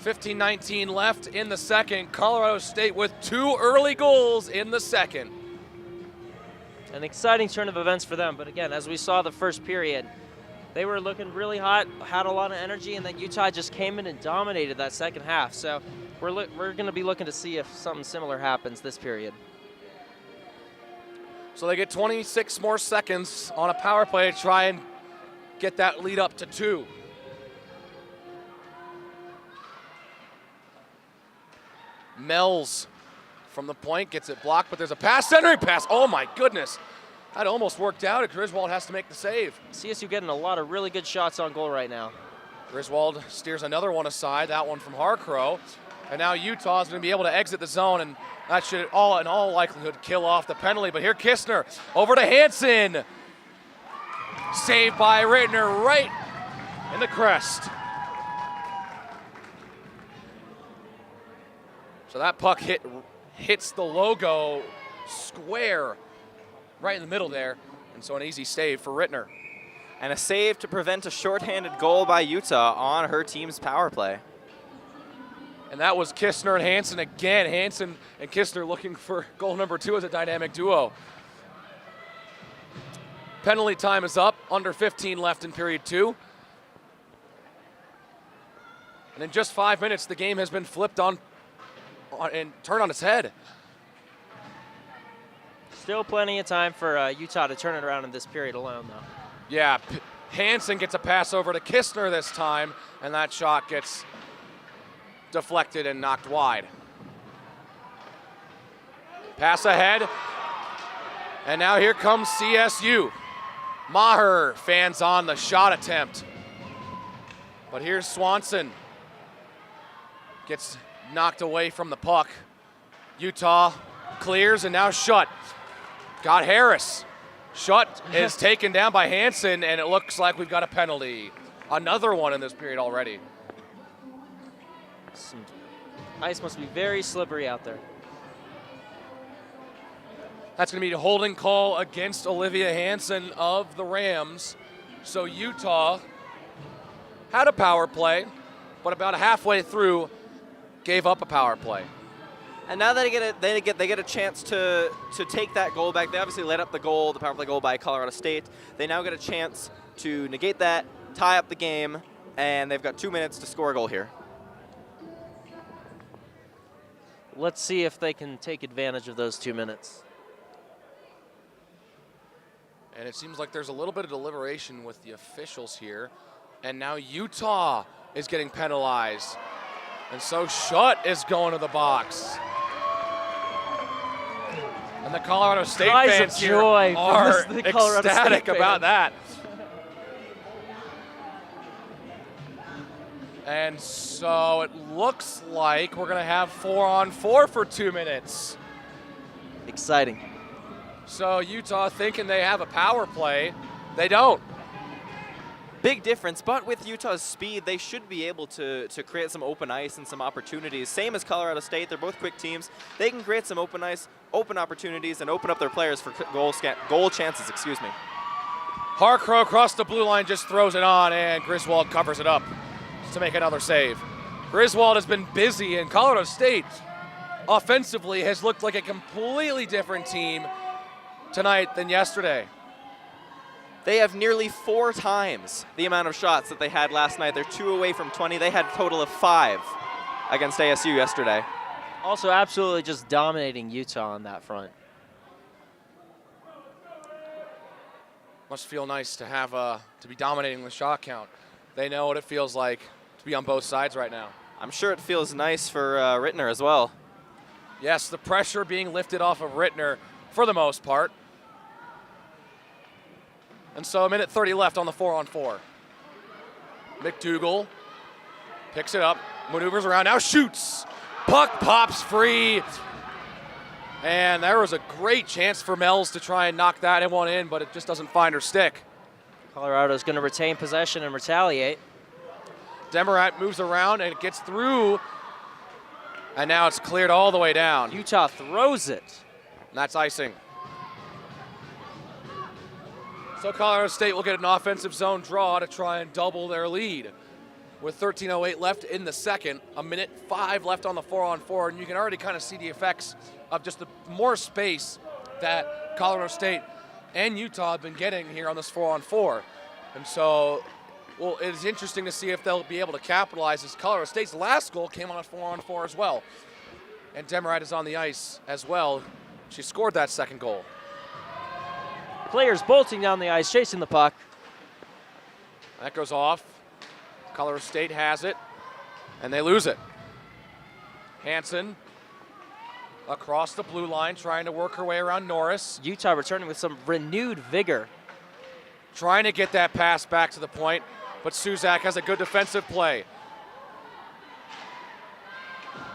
15-19 left in the second. Colorado State with 2 early goals in the second. An exciting turn of events for them, but again, as we saw the first period, they were looking really hot, had a lot of energy, and then Utah just came in and dominated that second half. So we're going to be looking to see if something similar happens this period. So they get 26 more seconds on a power play to try and get that lead up to 2. Mel's from the point, gets it blocked, but there's a pass, centering pass. Oh my goodness. That almost worked out. Griswold has to make the save. CSU getting a lot of really good shots on goal right now. Griswold steers another one aside, that one from Harcrow. And now Utah is going to be able to exit the zone, and that should in all likelihood kill off the penalty. But here Kistner over to Hansen. Saved by Rittner right in the crest. So that puck hits the logo square right in the middle there. And so an easy save for Rittner. And a save to prevent a shorthanded goal by Utah on her team's power play. And that was Kistner and Hansen again. Hansen and Kistner looking for goal number 2 as a dynamic duo. Penalty time is up, under 15 left in period 2. And in just 5 minutes, the game has been flipped on and turned on its head. Still plenty of time for Utah to turn it around in this period alone, though. Yeah, Hansen gets a pass over to Kistner this time, and that shot gets deflected and knocked wide. Pass ahead, and now here comes CSU. Maher fans on the shot attempt. But here's Swanson. Gets knocked away from the puck. Utah clears, and now Schutt. Got Harris. Schutt is taken down by Hansen, and it looks like we've got a penalty. Another one in this period already. Ice must be very slippery out there. That's going to be a holding call against Olivia Hansen of the Rams. So Utah had a power play, but about halfway through gave up a power play. And now they get a chance to take that goal back. They obviously let up the power play goal by Colorado State. They now get a chance to negate that, tie up the game, and they've got 2 minutes to score a goal here. Let's see if they can take advantage of those 2 minutes. And it seems like there's a little bit of deliberation with the officials here. And now Utah is getting penalized. And so Schutt is going to the box. And the Colorado State fans here are ecstatic about that. And so it looks like we're going to have 4-on-4 for 2 minutes. Exciting. So Utah thinking they have a power play. They don't. Big difference, but with Utah's speed, they should be able to create some open ice and some opportunities. Same as Colorado State, they're both quick teams. They can create some open ice, open opportunities, and open up their players for goal chances, excuse me. Harcrow across the blue line just throws it on, and Griswold covers it up to make another save. Griswold has been busy, and Colorado State offensively has looked like a completely different team tonight than yesterday. They have nearly 4 times the amount of shots that they had last night. They're 2 away from 20. They had a total of 5 against ASU yesterday. Also absolutely just dominating Utah on that front. Must feel nice to have to be dominating the shot count. They know what it feels like to be on both sides right now. I'm sure it feels nice for Rittner as well. Yes, the pressure being lifted off of Rittner for the most part. And so a minute 30 left on the 4-on-4. McDougal picks it up, maneuvers around, now shoots. Puck pops free. And there was a great chance for Mel's to try and knock that one in, but it just doesn't find her stick. Colorado's going to retain possession and retaliate. Demarat moves around and it gets through. And now it's cleared all the way down. Utah throws it. And that's icing. So Colorado State will get an offensive zone draw to try and double their lead. With 13:08 left in the second, a minute 5 left on the 4-on-4, and you can already kind of see the effects of just the more space that Colorado State and Utah have been getting here on this 4-on-4. And so, well, it is interesting to see if they'll be able to capitalize, as Colorado State's last goal came on a 4-on-4 as well. And Demarat is on the ice as well. She scored that second goal. Players bolting down the ice, chasing the puck. That goes off. Colorado State has it, and they lose it. Hansen across the blue line, trying to work her way around Norris. Utah returning with some renewed vigor. Trying to get that pass back to the point, but Suzak has a good defensive play.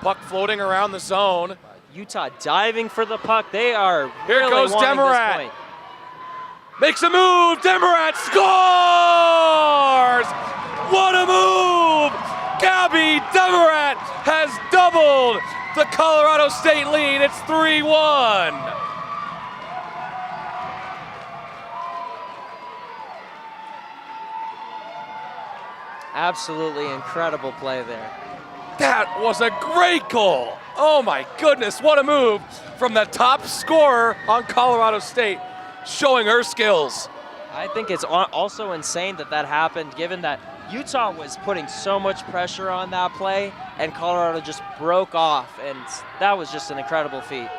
Puck floating around the zone. Utah diving for the puck. They are Here really goes wanting Demarat. this point. Makes a move, Demarat scores! What a move! Gabby Demarat has doubled the Colorado State lead. It's 3-1. Absolutely incredible play there. That was a great goal. Oh my goodness, what a move from the top scorer on Colorado State, showing her skills. I think it's also insane that that happened, given that Utah was putting so much pressure on that play, and Colorado just broke off, and that was just an incredible feat.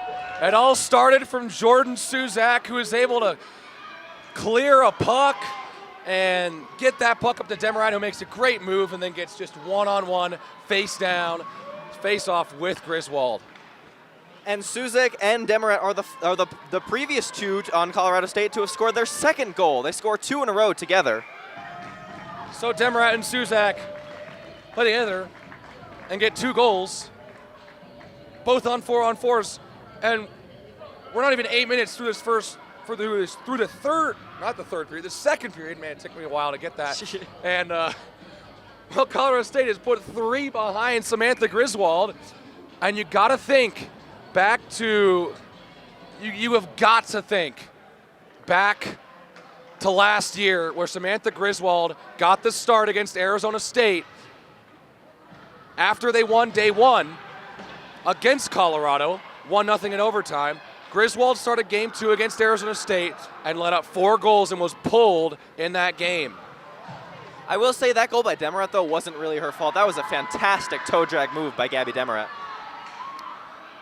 It all started from Jordan Suzak, who was able to clear a puck and get that puck up to Demarat, who makes a great move and then gets just one-on-one, face down, face off with Griswold. And Suzak and Demarat are the previous two on Colorado State to have scored their second goal. They score 2 in a row together. So Demarat and Suzak play together and get 2 goals, both on 4-on-4s, and we're not even 8 minutes through this through the third, not the third period, the second period. Man, it took me a while to get that. And well, Colorado State has put 3 behind Samantha Griswold, and you got to think back to, you have got to think back to last year where Samantha Griswold got the start against Arizona State after they won day 1 against Colorado, 1-0 in overtime. Griswold started game 2 against Arizona State and let up 4 goals and was pulled in that game. I will say that goal by Demarat, though, wasn't really her fault. That was a fantastic toe drag move by Gabby Demarat.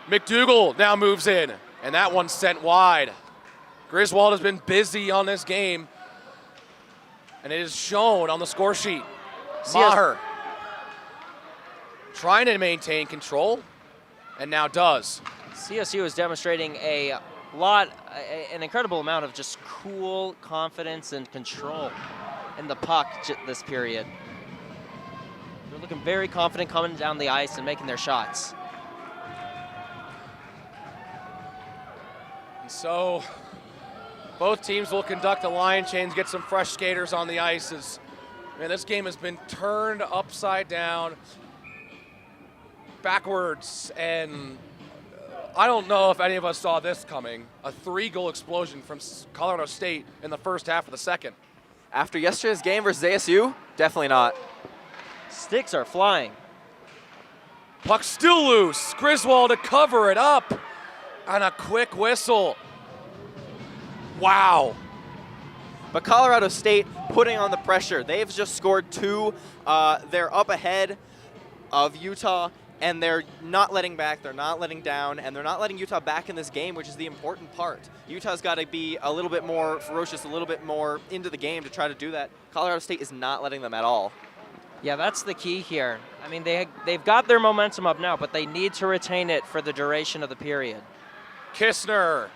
McDougal now moves in, and that one's sent wide. Griswold has been busy on this game, and it is shown on the score sheet. Maher trying to maintain control, and now does. CSU is demonstrating an incredible amount of just cool confidence and control in the puck this period. They're looking very confident coming down the ice and making their shots. And so both teams will conduct a line change, get some fresh skaters on the ice. Man, this game has been turned upside down, backwards, and I don't know if any of us saw this coming. A 3-goal explosion from Colorado State in the first half of the second. After yesterday's game versus ASU, definitely not. Sticks are flying. Puck still loose. Griswold to cover it up. And a quick whistle. Wow. But Colorado State putting on the pressure. They've just scored 2. They're up ahead of Utah, and they're not letting back, they're not letting down, and they're not letting Utah back in this game, which is the important part. Utah's got to be a little bit more ferocious, a little bit more into the game to try to do that. Colorado State is not letting them at all. Yeah, that's the key here. I mean, they've got their momentum up now, but they need to retain it for the duration of the period. Kistner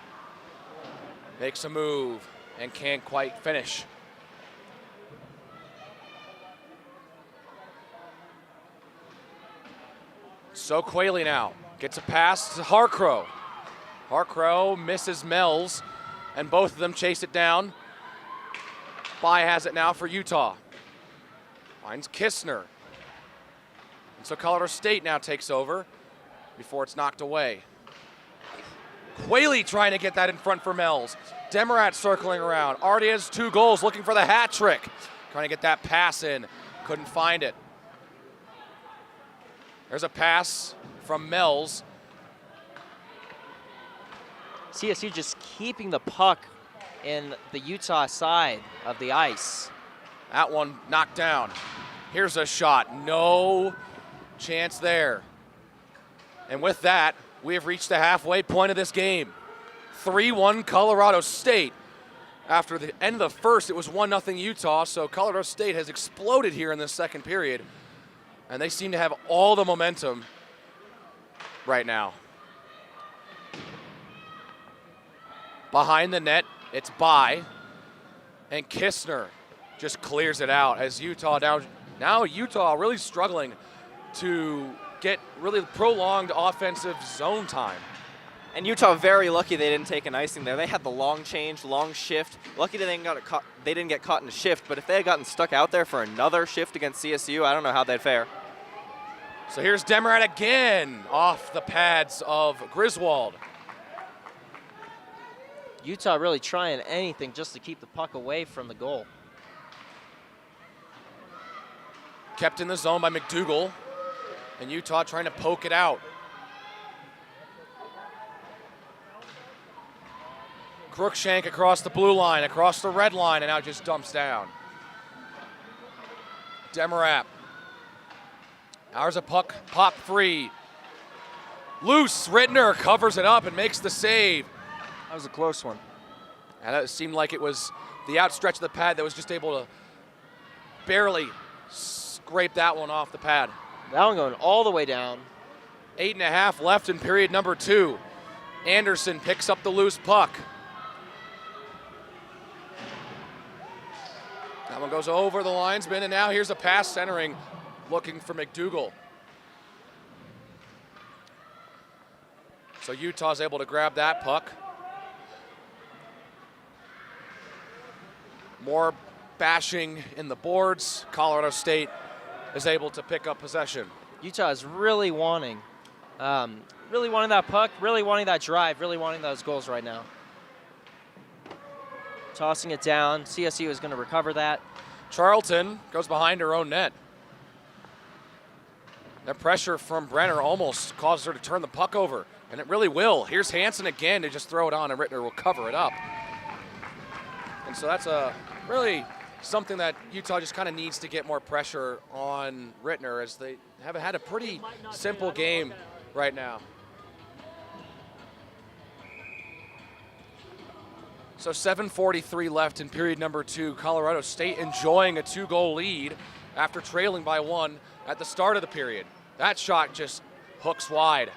makes a move and can't quite finish. So Quayle now gets a pass to Harcrow. Harcrow misses Mells, and both of them chase it down. Bai has it now for Utah. Finds Kistner. And so Colorado State now takes over before it's knocked away. Quayle trying to get that in front for Mells. Demarat circling around. Already has 2 goals, looking for the hat trick. Trying to get that pass in. Couldn't find it. There's a pass from Mells. CSU just keeping the puck in the Utah side of the ice. That one knocked down. Here's a shot. No chance there. And with that, we have reached the halfway point of this game. 3-1 Colorado State. After the end of the first, it was 1-0 Utah, so Colorado State has exploded here in the second period, and they seem to have all the momentum right now. Behind the net, it's by. And Kistner just clears it out as Utah now Utah really struggling to get really prolonged offensive zone time. And Utah very lucky they didn't take an icing there. They had the long change, long shift. Lucky they didn't get caught in a shift, but if they had gotten stuck out there for another shift against CSU, I don't know how they'd fare. So here's Demarat again off the pads of Griswold. Utah really trying anything just to keep the puck away from the goal. Kept in the zone by McDougal, and Utah trying to poke it out. Crookshank across the blue line, across the red line, and now just dumps down. Demarat. Ours a puck pop free. Loose, Rittner covers it up and makes the save. That was a close one. And it seemed like it was the outstretch of the pad that was just able to barely scrape that one off the pad. That one going all the way down. 8.5 left in period number 2. Anderson picks up the loose puck. That one goes over the linesman, and now here's a pass centering, looking for McDougal. So Utah's able to grab that puck. More bashing in the boards. Colorado State is able to pick up possession. Utah is really wanting that puck, really wanting that drive, really wanting those goals right now. Tossing it down. CSU is going to recover that. Charlton goes behind her own net. That pressure from Brenner almost causes her to turn the puck over, and it really will. Here's Hansen again to just throw it on, and Rittner will cover it up. And so that's really something that Utah just kind of needs to get more pressure on Rittner, as they have had a pretty simple game right now. So 7:43 left in period number 2. Colorado State enjoying a 2-goal lead after trailing by 1 at the start of the period. That shot just hooks wide.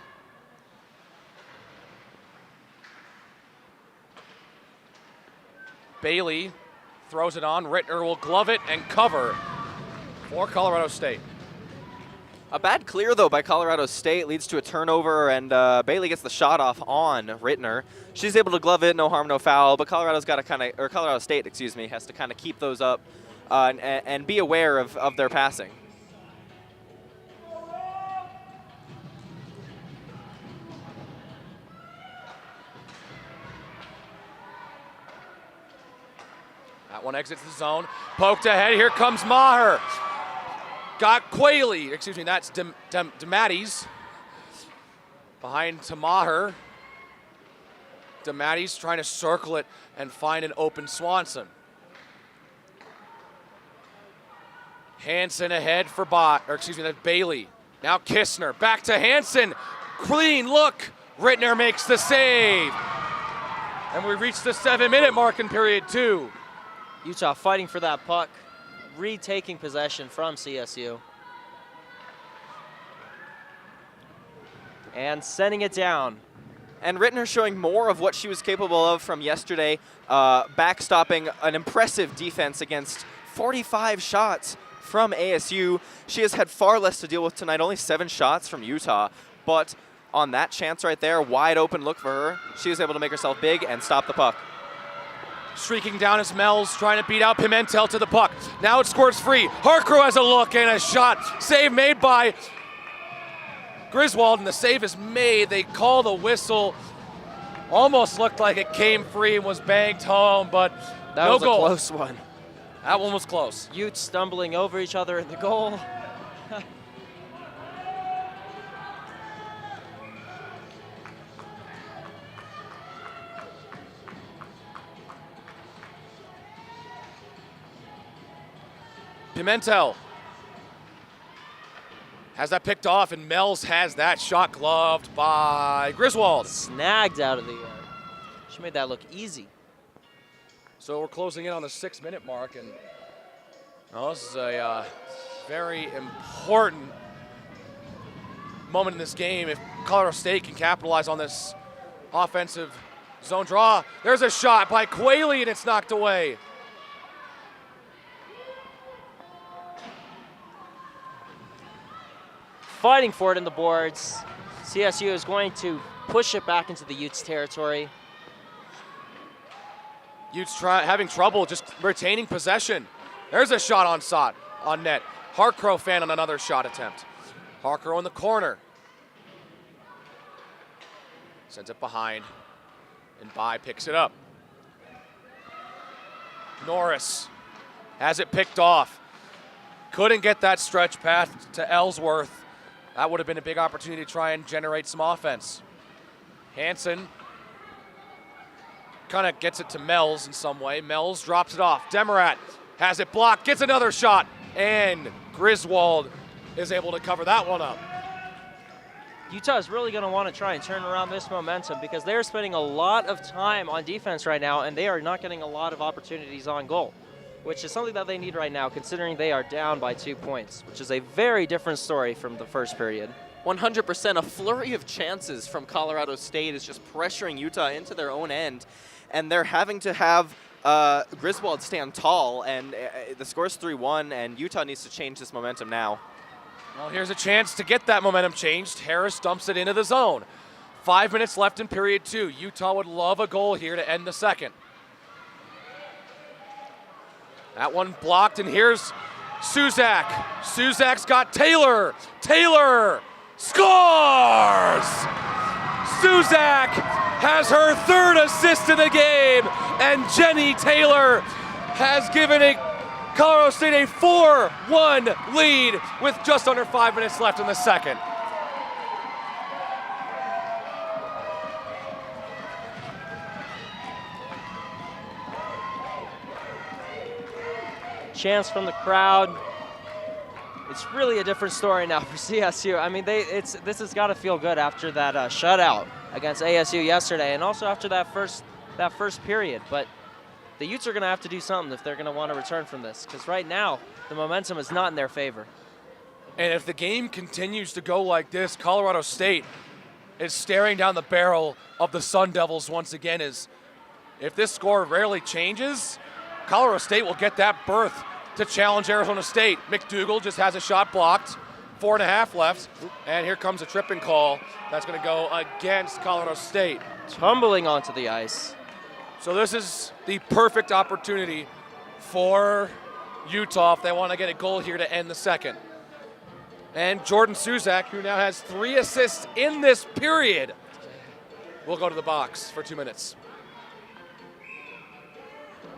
Bailey throws it on. Rittner will glove it and cover for Colorado State. A bad clear, though, by Colorado State leads to a turnover, and Bailey gets the shot off on Rittner. She's able to glove it, no harm, no foul, but Colorado's got to Colorado State, excuse me, has to kind of keep those up and be aware of their passing. That one exits the zone. Poked ahead. Here comes Maher. Got Quayle. Excuse me, that's DeMatteis. Behind to Maher. DeMatteis trying to circle it and find an open Swanson. Hansen ahead for that's Bailey. Now Kistner. Back to Hansen. Clean look. Rittner makes the save. And we reach the 7-minute mark in period 2. Utah fighting for that puck, retaking possession from CSU. And sending it down. And Rittner showing more of what she was capable of from yesterday, backstopping an impressive defense against 45 shots from ASU. She has had far less to deal with tonight, only 7 shots from Utah, but on that chance right there, wide open look for her, she was able to make herself big and stop the puck. Streaking down is Mells, trying to beat out Pimentel to the puck. Now it squirts free. Harcrow has a look and a shot. Save made by Griswold, and the save is made. They call the whistle. Almost looked like it came free and was banked home, but that no was goal. A close one. That one was close. Utes stumbling over each other in the goal. Pimentel has that picked off, and Mells has that shot gloved by Griswold. Snagged out of the air. She made that look easy. So we're closing in on the 6-minute mark, and this is a very important moment in this game. If Colorado State can capitalize on this offensive Zone draw. There's a shot by Quayle, and it's knocked away. Fighting for it in the boards. CSU is going to push it back into the Utes territory. Utes having trouble just retaining possession. There's a shot on net. Harkrow fan on another shot attempt. Harkrow in the corner. Sends it behind. And Bai picks it up. Norris has it picked off. Couldn't get that stretch path to Ellsworth. That would have been a big opportunity to try and generate some offense. Hansen kind of gets it to Mells in some way. Mells drops it off. Demarat has it blocked, gets another shot, and Griswold is able to cover that one up. Utah is really going to want to try and turn around this momentum because they're spending a lot of time on defense right now, and they are not getting a lot of opportunities on goal, which is something that they need right now considering they are down by 2 points, which is a very different story from the first period. 100%. A flurry of chances from Colorado State is just pressuring Utah into their own end, and they're having to have Griswold stand tall, and the score's 3-1, and Utah needs to change this momentum now. Well, here's a chance to get that momentum changed. Harris dumps it into the zone. 5 minutes left in period 2. Utah would love a goal here to end the second. That one blocked, and here's Suzak. Suzak's got Taylor. Taylor scores! Suzak has her 3rd assist of the game, and Jenny Taylor has given Colorado State a 4-1 lead with just under 5 minutes left in the second. Chance from the crowd. It's really a different story now for CSU. I mean, this has got to feel good after that shutout against ASU yesterday, and also after that first period. But the Utes are going to have to do something if they're going to want to return from this, because right now the momentum is not in their favor. And if the game continues to go like this, Colorado State is staring down the barrel of the Sun Devils once again. If this score rarely changes, Colorado State will get that berth to challenge Arizona State. McDougal just has a shot blocked. 4.5 left. And here comes a tripping call that's going to go against Colorado State. Tumbling onto the ice. So this is the perfect opportunity for Utah if they want to get a goal here to end the second. And Jordan Suzak, who now has 3 assists in this period, will go to the box for 2 minutes.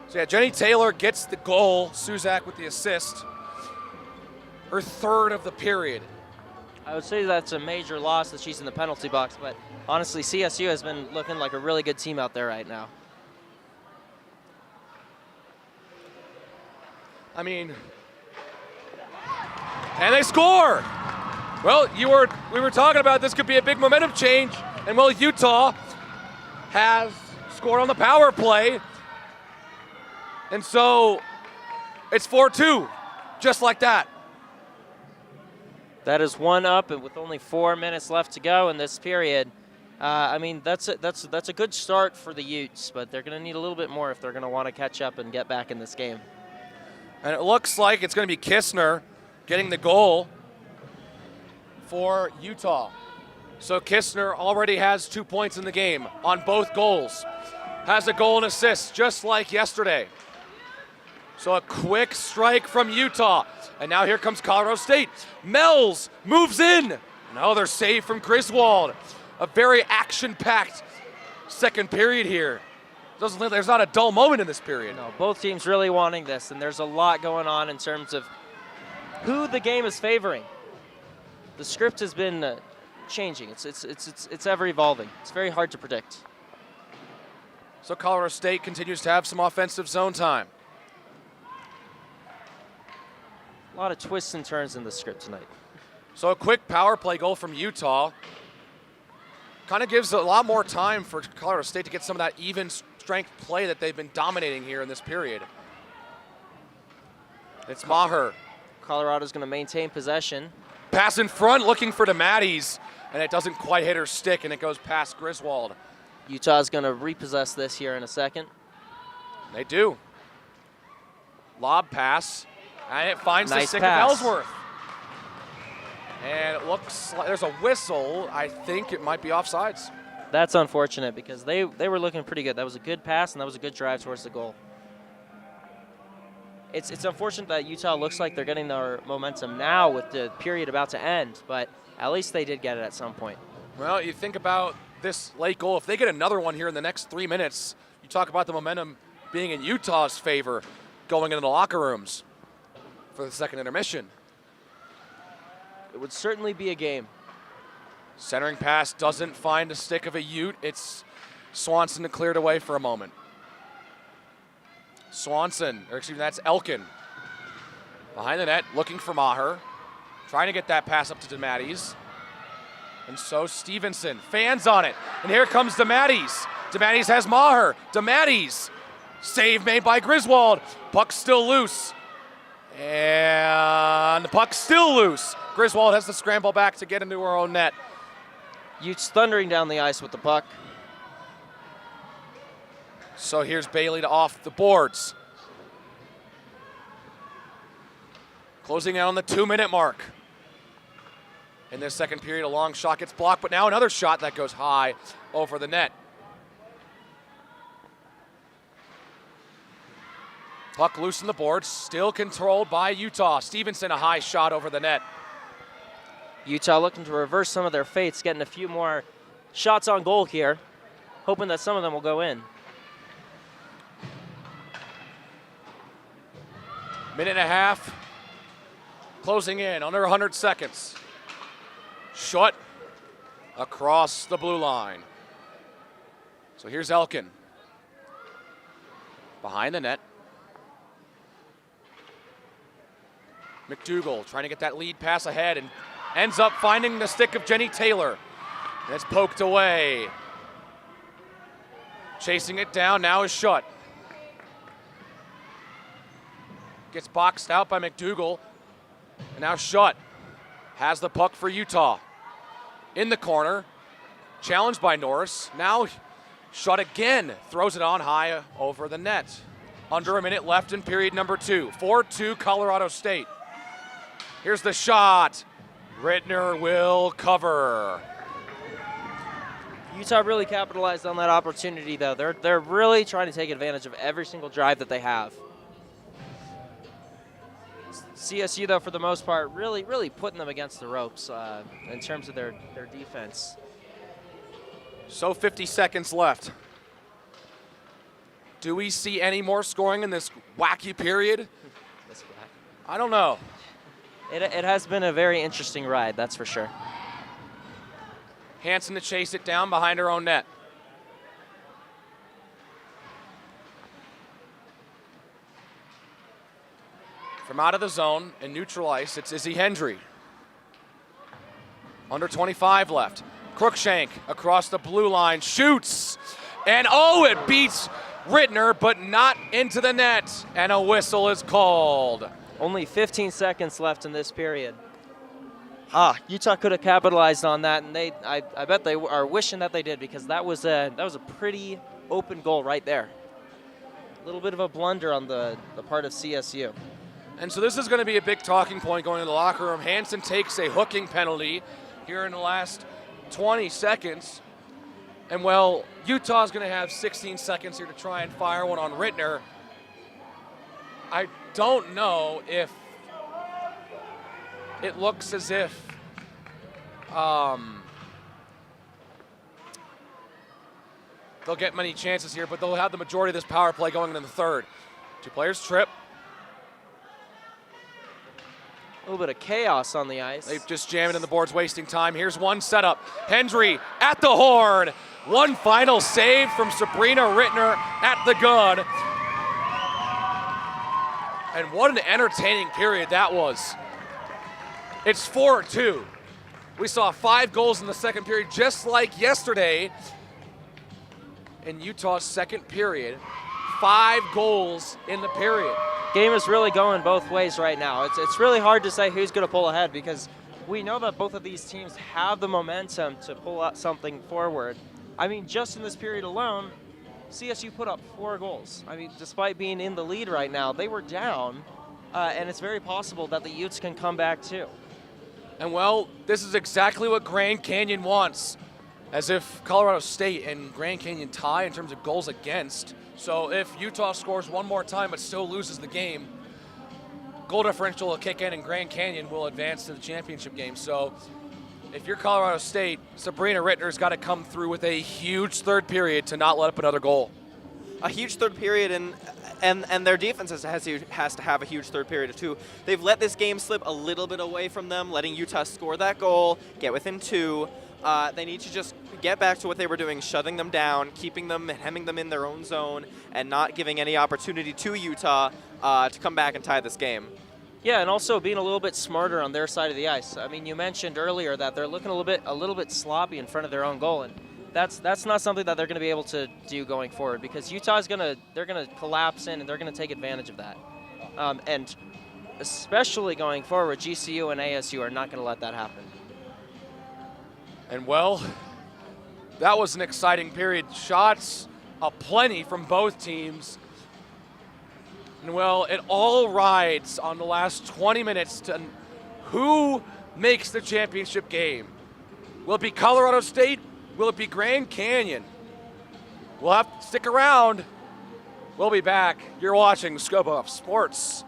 So yeah, Jenny Taylor gets the goal, Suzak with the assist. Her 3rd of the period. I would say that's a major loss that she's in the penalty box, but honestly, CSU has been looking like a really good team out there right now. I mean, and they score. Well, we were talking about this could be a big momentum change, and well, Utah has scored on the power play, and so it's 4-2, just like that. That is 1 up, and with only 4 minutes left to go in this period. I mean, that's a good start for the Utes, but they're going to need a little bit more if they're going to want to catch up and get back in this game. And it looks like it's going to be Kistner getting the goal for Utah. So Kistner already has 2 points in the game on both goals. Has a goal and assist, just like yesterday. So a quick strike from Utah. And now here comes Colorado State. Mells moves in. Another save from Griswold. A very action-packed second period here. There's not a dull moment in this period. No, both teams really wanting this, and there's a lot going on in terms of who the game is favoring. The script has been changing. It's ever evolving. It's very hard to predict. So Colorado State continues to have some offensive zone time. A lot of twists and turns in the script tonight. So a quick power play goal from Utah kind of gives a lot more time for Colorado State to get some of that even strength play that they've been dominating here in this period. It's Maher. Colorado's going to maintain possession. Pass in front, looking for DeMatteis, and it doesn't quite hit her stick, and it goes past Griswold. Utah's going to repossess this here in a second. They do. Lob pass, and it finds the Nice stick pass. of Ellsworth. And it looks like there's a whistle. I think it might be offsides. That's unfortunate because they were looking pretty good. That was a good pass, and that was a good drive towards the goal. It's unfortunate that Utah looks like they're getting their momentum now with the period about to end, but at least they did get it at some point. Well, you think about this late goal. If they get another one here in the next 3 minutes, you talk about the momentum being in Utah's favor going into the locker rooms for the second intermission. It would certainly be a game. Centering pass doesn't find a stick of a Ute. It's Swanson to clear it away for a moment. Swanson, or excuse me, that's Elkin. Behind the net, looking for Maher. Trying to get that pass up to DeMatteis. And so Stevenson, fans on it. And here comes DeMatteis. DeMatteis has Maher. DeMatteis, save made by Griswold. Puck's still loose. And the puck's still loose. Griswold has to scramble back to get into her own net. Utes thundering down the ice with the puck. So here's Bailey to off the boards. Closing out on the 2-minute mark. In this second period, a long shot gets blocked, but now another shot that goes high over the net. Puck loose in the boards, still controlled by Utah. Stevenson, a high shot over the net. Utah looking to reverse some of their fates, getting a few more shots on goal here, hoping that some of them will go in. Minute and a half, closing in, under 100 seconds. Shot across the blue line. So here's Elkin. Behind the net. McDougall trying to get that lead pass ahead and ends up finding the stick of Jenny Taylor. And it's poked away. Chasing it down now is Schutt. Gets boxed out by McDougall. And now Schutt has the puck for Utah. In the corner, challenged by Norris. Now Schutt again throws it on high over the net. Under a minute left in period number 2. 4-2 Colorado State. Here's the shot. Rittner will cover. Utah really capitalized on that opportunity, though. They're really trying to take advantage of every single drive that they have. CSU, though, for the most part, really putting them against the ropes in terms of their defense. So 50 seconds left. Do we see any more scoring in this wacky period? I don't know. It has been a very interesting ride, that's for sure. Hansen to chase it down behind her own net. From out of the zone and neutral ice, it's Izzy Hendry. Under 25 left. Crookshank across the blue line, shoots, and oh, it beats Rittner, but not into the net, and a whistle is called. Only 15 seconds left in this period. Utah could have capitalized on that, and I bet they are wishing that they did, because that was a pretty open goal right there. A little bit of a blunder on the part of CSU. And so this is going to be a big talking point going into the locker room. Hansen takes a hooking penalty here in the last 20 seconds. And well, Utah's going to have 16 seconds here to try and fire one on Rittner. I don't know if it looks as if they'll get many chances here, but they'll have the majority of this power play going into the third. Two players trip. A little bit of chaos on the ice. They just jam it in the boards, wasting time. Here's one setup. Hendry at the horn. One final save from Sabrina Rittner at the gun. And what an entertaining period that was. It's 4-2. We saw 5 goals in the second period, just like yesterday in Utah's second period. 5 goals in the period. Game is really going both ways right now. It's really hard to say who's going to pull ahead, because we know that both of these teams have the momentum to pull out something forward. I mean, just in this period alone, CSU put up 4 goals. I mean, despite being in the lead right now, they were down, and it's very possible that the Utes can come back too. And well, this is exactly what Grand Canyon wants. As if Colorado State and Grand Canyon tie in terms of goals against. So if Utah scores one more time but still loses the game, goal differential will kick in and Grand Canyon will advance to the championship game. So if you're Colorado State, Sabrina Rittner's got to come through with a huge third period to not let up another goal. A huge third period, and their defense has to have a huge third period too. They've let this game slip a little bit away from them, letting Utah score that goal, get within 2. They need to just get back to what they were doing, shutting them down, keeping them, hemming them in their own zone, and not giving any opportunity to Utah to come back and tie this game. Yeah, and also being a little bit smarter on their side of the ice. I mean, you mentioned earlier that they're looking a little bit sloppy in front of their own goal, and that's not something that they're going to be able to do going forward, because Utah's they're gonna collapse in and they're going to take advantage of that, and especially going forward, GCU and ASU are not going to let that happen. And well, that was an exciting period. Shots aplenty from both teams. And well, it all rides on the last 20 minutes to who makes the championship game. Will it be Colorado State? Will it be Grand Canyon? We'll have to stick around. We'll be back. You're watching Scope of Sports.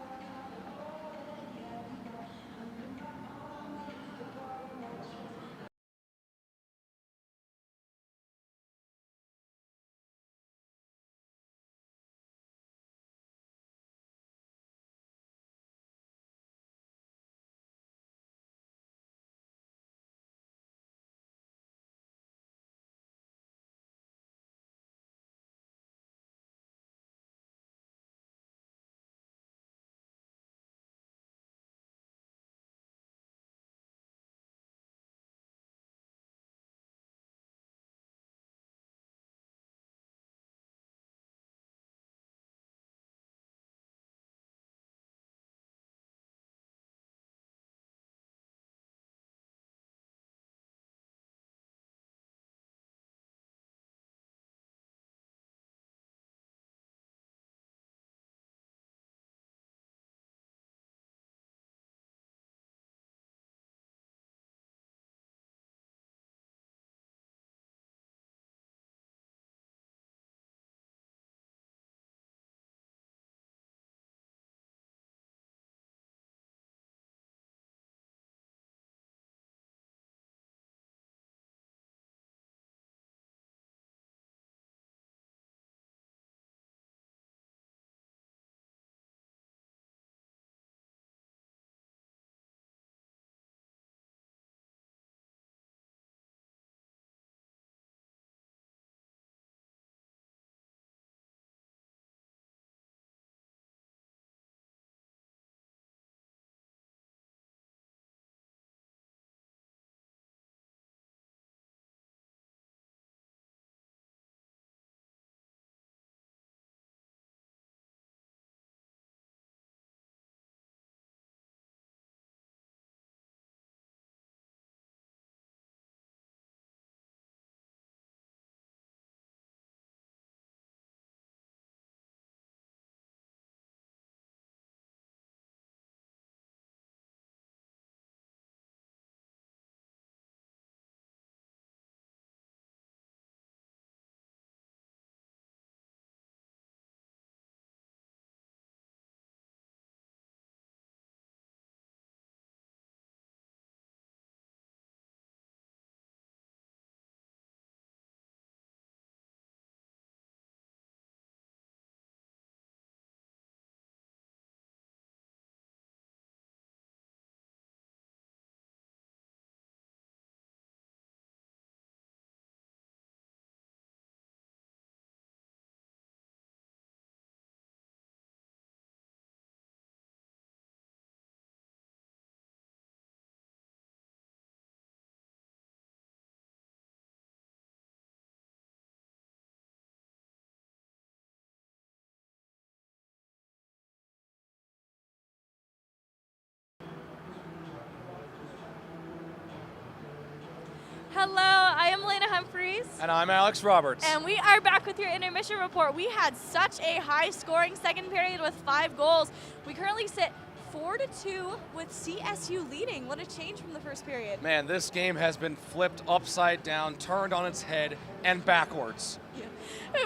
Hello, I am Lena Humphreys. And I'm Alex Roberts. And we are back with your intermission report. We had such a high-scoring second period with 5 goals. We currently sit 4-2 with CSU leading. What a change from the first period. Man, this game has been flipped upside down, turned on its head, and backwards. Yeah.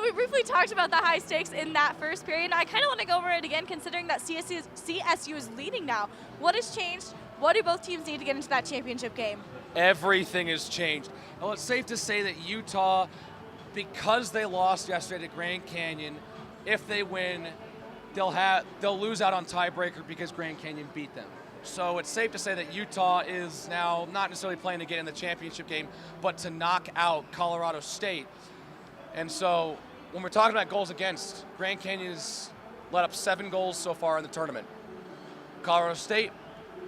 We briefly talked about the high stakes in that first period. I kind of want to go over it again, considering that CSU is leading now. What has changed? What do both teams need to get into that championship game? Everything has changed. Well, it's safe to say that Utah, because they lost yesterday to Grand Canyon, if they win, they'll lose out on tiebreaker because Grand Canyon beat them. So it's safe to say that Utah is now not necessarily playing to get in the championship game, but to knock out Colorado State. And so when we're talking about goals against, Grand Canyon has let up 7 goals so far in the tournament. Colorado State,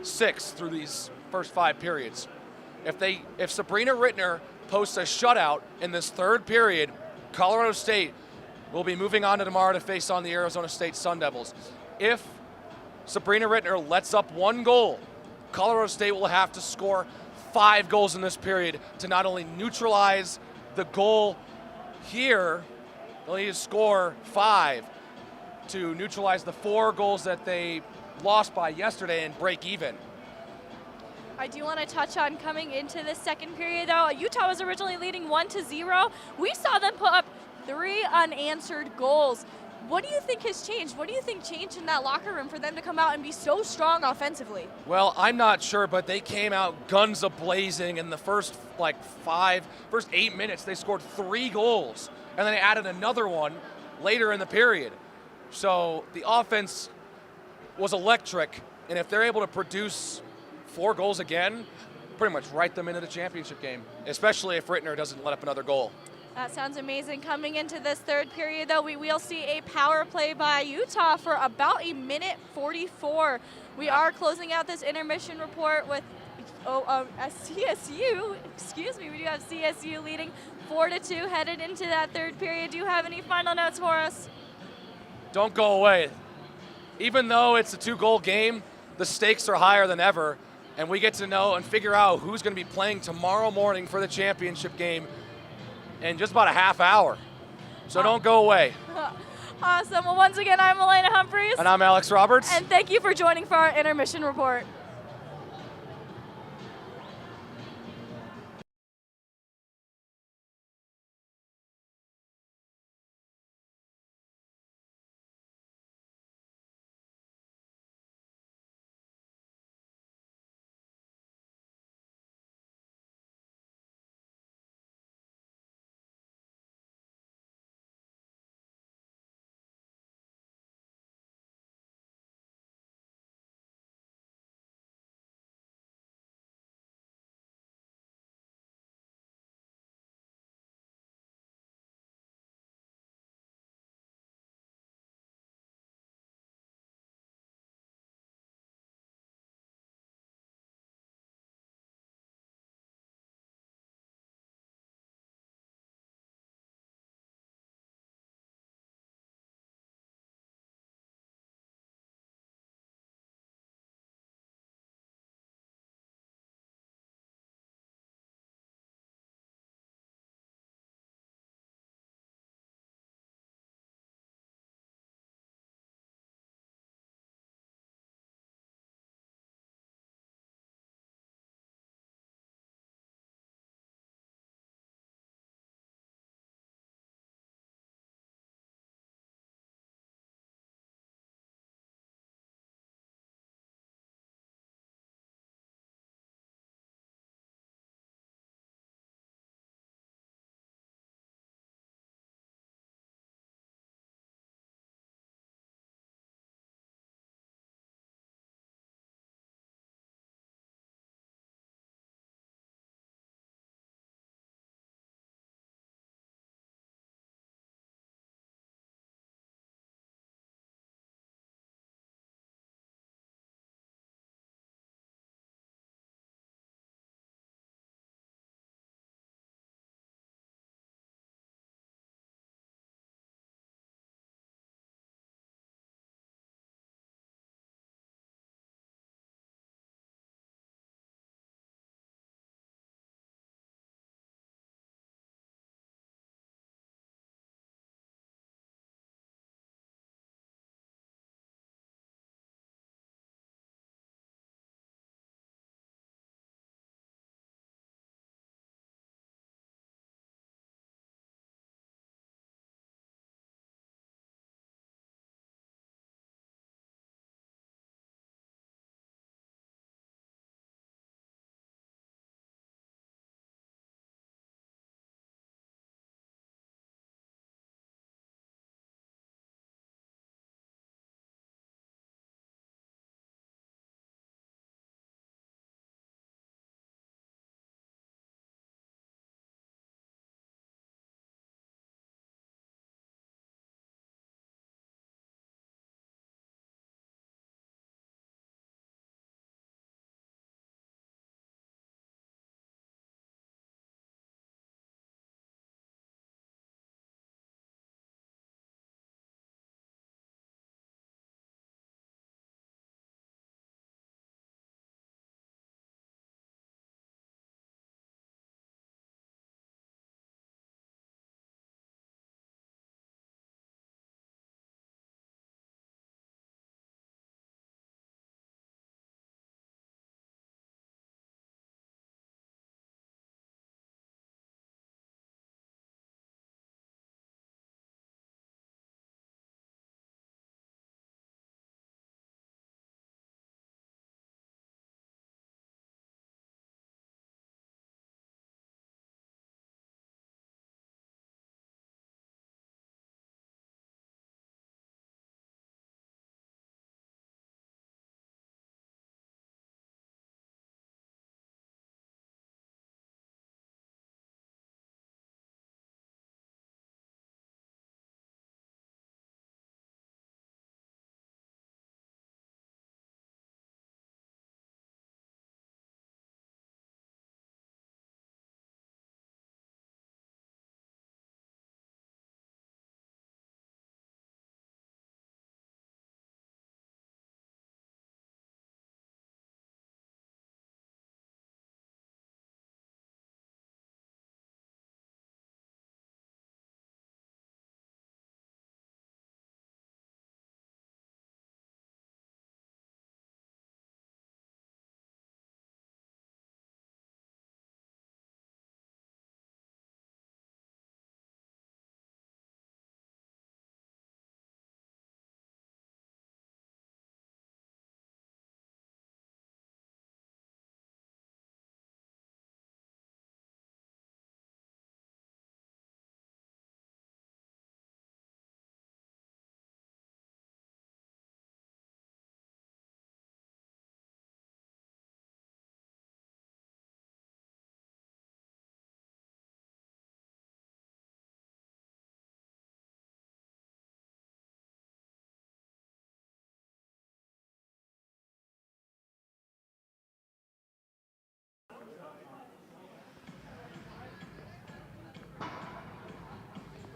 6 through these first 5 periods. If Sabrina Rittner posts a shutout in this third period, Colorado State will be moving on to tomorrow to face on the Arizona State Sun Devils. If Sabrina Rittner lets up 1 goal, Colorado State will have to score 5 goals in this period to not only neutralize the goal here, they'll need to score 5 to neutralize the 4 goals that they lost by yesterday and break even. I do want to touch on coming into this second period, though. Utah was originally leading 1-0. We saw them put up 3 unanswered goals. What do you think has changed? What do you think changed in that locker room for them to come out and be so strong offensively? Well, I'm not sure, but they came out guns a-blazing in the first 8 minutes. They scored 3 goals, and then they added another one later in the period. So the offense was electric, and if they're able to produce 4 goals again, pretty much write them into the championship game, especially if Rittner doesn't let up another goal. That sounds amazing. Coming into this third period, though, we will see a power play by Utah for about 1:44. We are closing out this intermission report with CSU. Excuse me, we do have CSU leading 4-2 headed into that third period. Do you have any final notes for us? Don't go away. Even though it's a 2-goal game, the stakes are higher than ever, and we get to know and figure out who's going to be playing tomorrow morning for the championship game in just about a half hour. So don't go away. Awesome. Well, once again, I'm Elena Humphreys. And I'm Alex Roberts. And thank you for joining for our intermission report.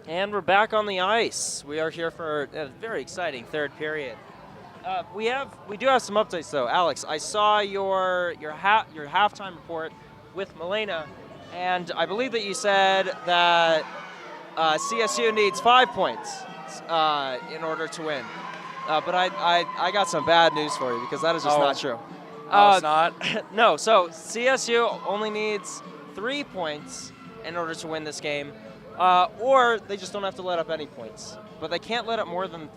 And we're back on the ice. We are here for a very exciting third period. We do have some updates though. Alex, I saw your halftime report with Milena, and I believe that you said that CSU needs 5 points in order to win. But I got some bad news for you because that is just not true. It's not? No, so CSU only needs 3 points in order to win this game, or they just don't have to let up any points. But they can't let up more than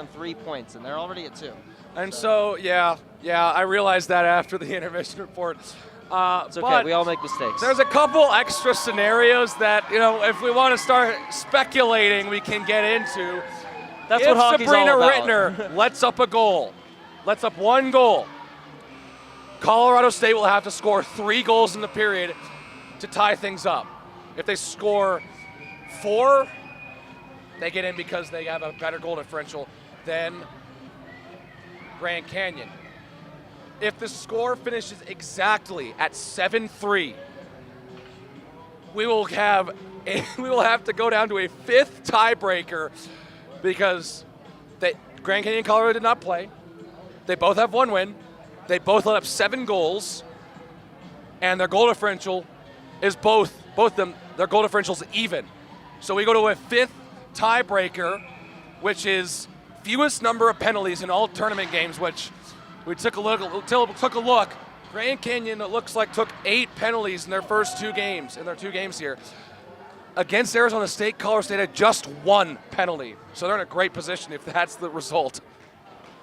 3 points, and they're already at 2. And so yeah, I realized that after the intermission report. It's okay, we all make mistakes. There's a couple extra scenarios that, if we want to start speculating, we can get into. That's if what hockey's Sabrina all about. Rittner lets up a goal, lets up 1 goal, Colorado State will have to score 3 goals in the period to tie things up. If they score 4, they get in because they have a better goal differential than Grand Canyon. If the score finishes exactly at 7-3, we will have to go down to a 5th tiebreaker because Grand Canyon and Colorado did not play. They both have 1 win. They both let up 7 goals, and their goal differential is both of them. Their goal differential is even. So we go to a 5th tiebreaker, which is fewest number of penalties in all tournament games, which we took a look. Grand Canyon, it looks like, took 8 penalties in their first 2 games, here. Against Arizona State, Colorado State had just 1 penalty. So they're in a great position if that's the result.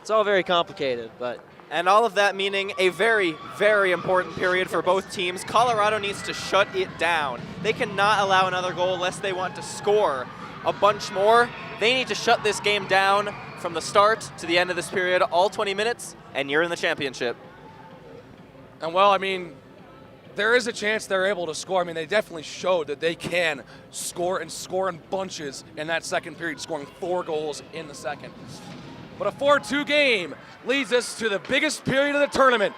It's all very complicated, but... And all of that meaning a very, very important period for both teams. Colorado needs to shut it down. They cannot allow another goal unless they want to score a bunch more. They need to shut this game down from the start to the end of this period, all 20 minutes, and you're in the championship. And well, I mean, there is a chance they're able to score. I mean, they definitely showed that they can score in bunches in that second period, scoring 4 goals in the second. But a 4-2 game leads us to the biggest period of the tournament.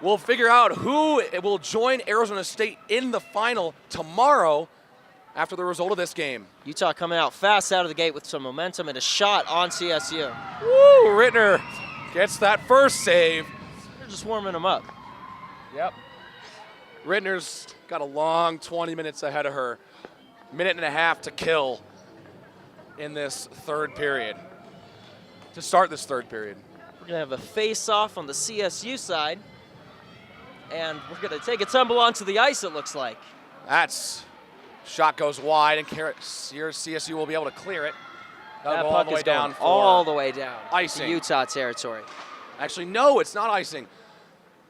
We'll figure out who will join Arizona State in the final tomorrow after the result of this game. Utah coming out fast out of the gate with some momentum and a shot on CSU. Woo! Rittner gets that first save. They're just warming them up. Yep. Rittner's got a long 20 minutes ahead of her. 1.5 minutes to kill in this third period. To start this third period. We're going to have a face-off on the CSU side. And we're going to take a tumble onto the ice, it looks like. Shot goes wide, and CSU will be able to clear it. That go puck all the way is going down all the way down icing. to Utah territory. Actually, no, it's not icing.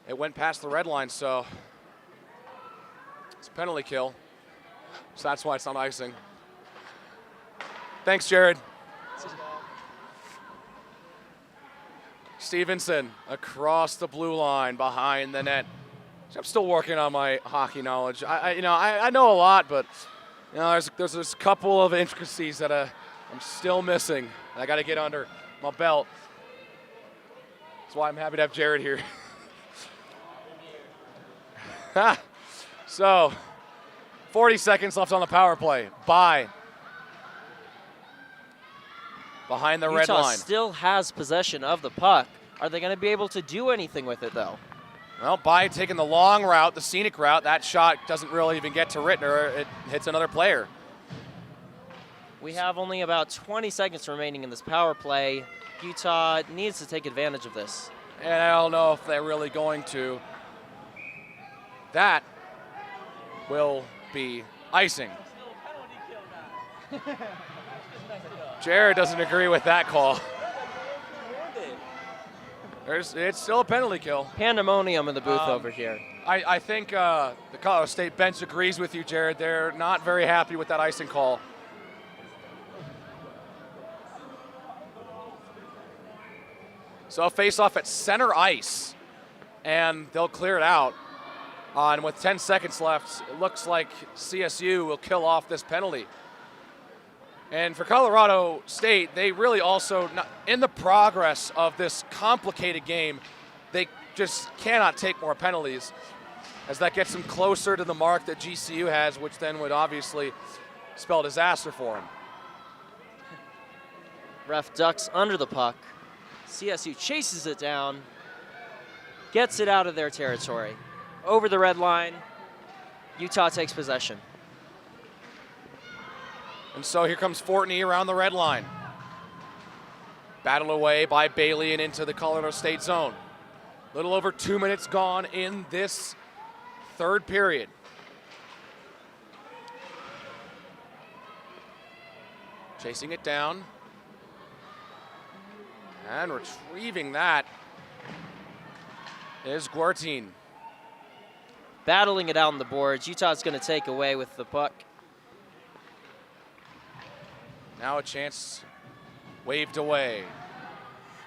It went past the red line, so it's a penalty kill. So that's why it's not icing. Thanks, Jared. Stevenson across the blue line behind the net. I'm still working on my hockey knowledge. I know a lot, but there's a couple of intricacies that I'm still missing. I got to get under my belt. That's why I'm happy to have Jared here. So, 40 seconds left on the power play. Behind the red Utah line. still has possession of the puck. Are they going to be able to do anything with it, though? Well, by taking the long route, the scenic route, that shot doesn't really even get to Rittner. It hits another player. We have only about 20 seconds remaining in this power play. Utah needs to take advantage of this. And I don't know if they're really going to. That will be icing. Jared doesn't agree with that call. It's still a penalty kill. Pandemonium in the booth over here. I think the Colorado State bench agrees with you, Jared. They're not very happy with that icing call. So a face-off at center ice, and they'll clear it out. And with 10 seconds left, it looks like CSU will kill off this penalty. And for Colorado State, they really also, in the progress of this complicated game, they just cannot take more penalties, as that gets them closer to the mark that GCU has, which then would obviously spell disaster for him. Ref ducks under the puck. CSU chases it down, gets it out of their territory. Over the red line, Utah takes possession. And so here comes Fortney around the red line. Battled away by Bailey and into the Colorado State zone. Little over 2 minutes gone in this third period. Chasing it down. And retrieving that is Guartine. Battling it out on the boards. Utah's going to take away with the puck. Now a chance waved away.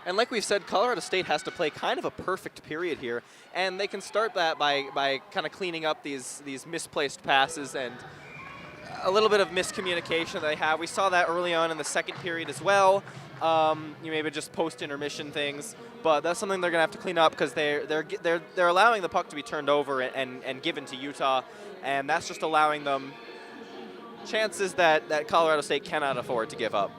And like we've said, Colorado State has to play kind of a perfect period here, and they can start that by kind of cleaning up these misplaced passes and a little bit of miscommunication that they have. We saw that early on in the second period as well. You maybe just post-intermission things, but that's something they're gonna have to clean up because they're allowing the puck to be turned over and given to Utah, and that's just allowing them chances that Colorado State cannot afford to give up.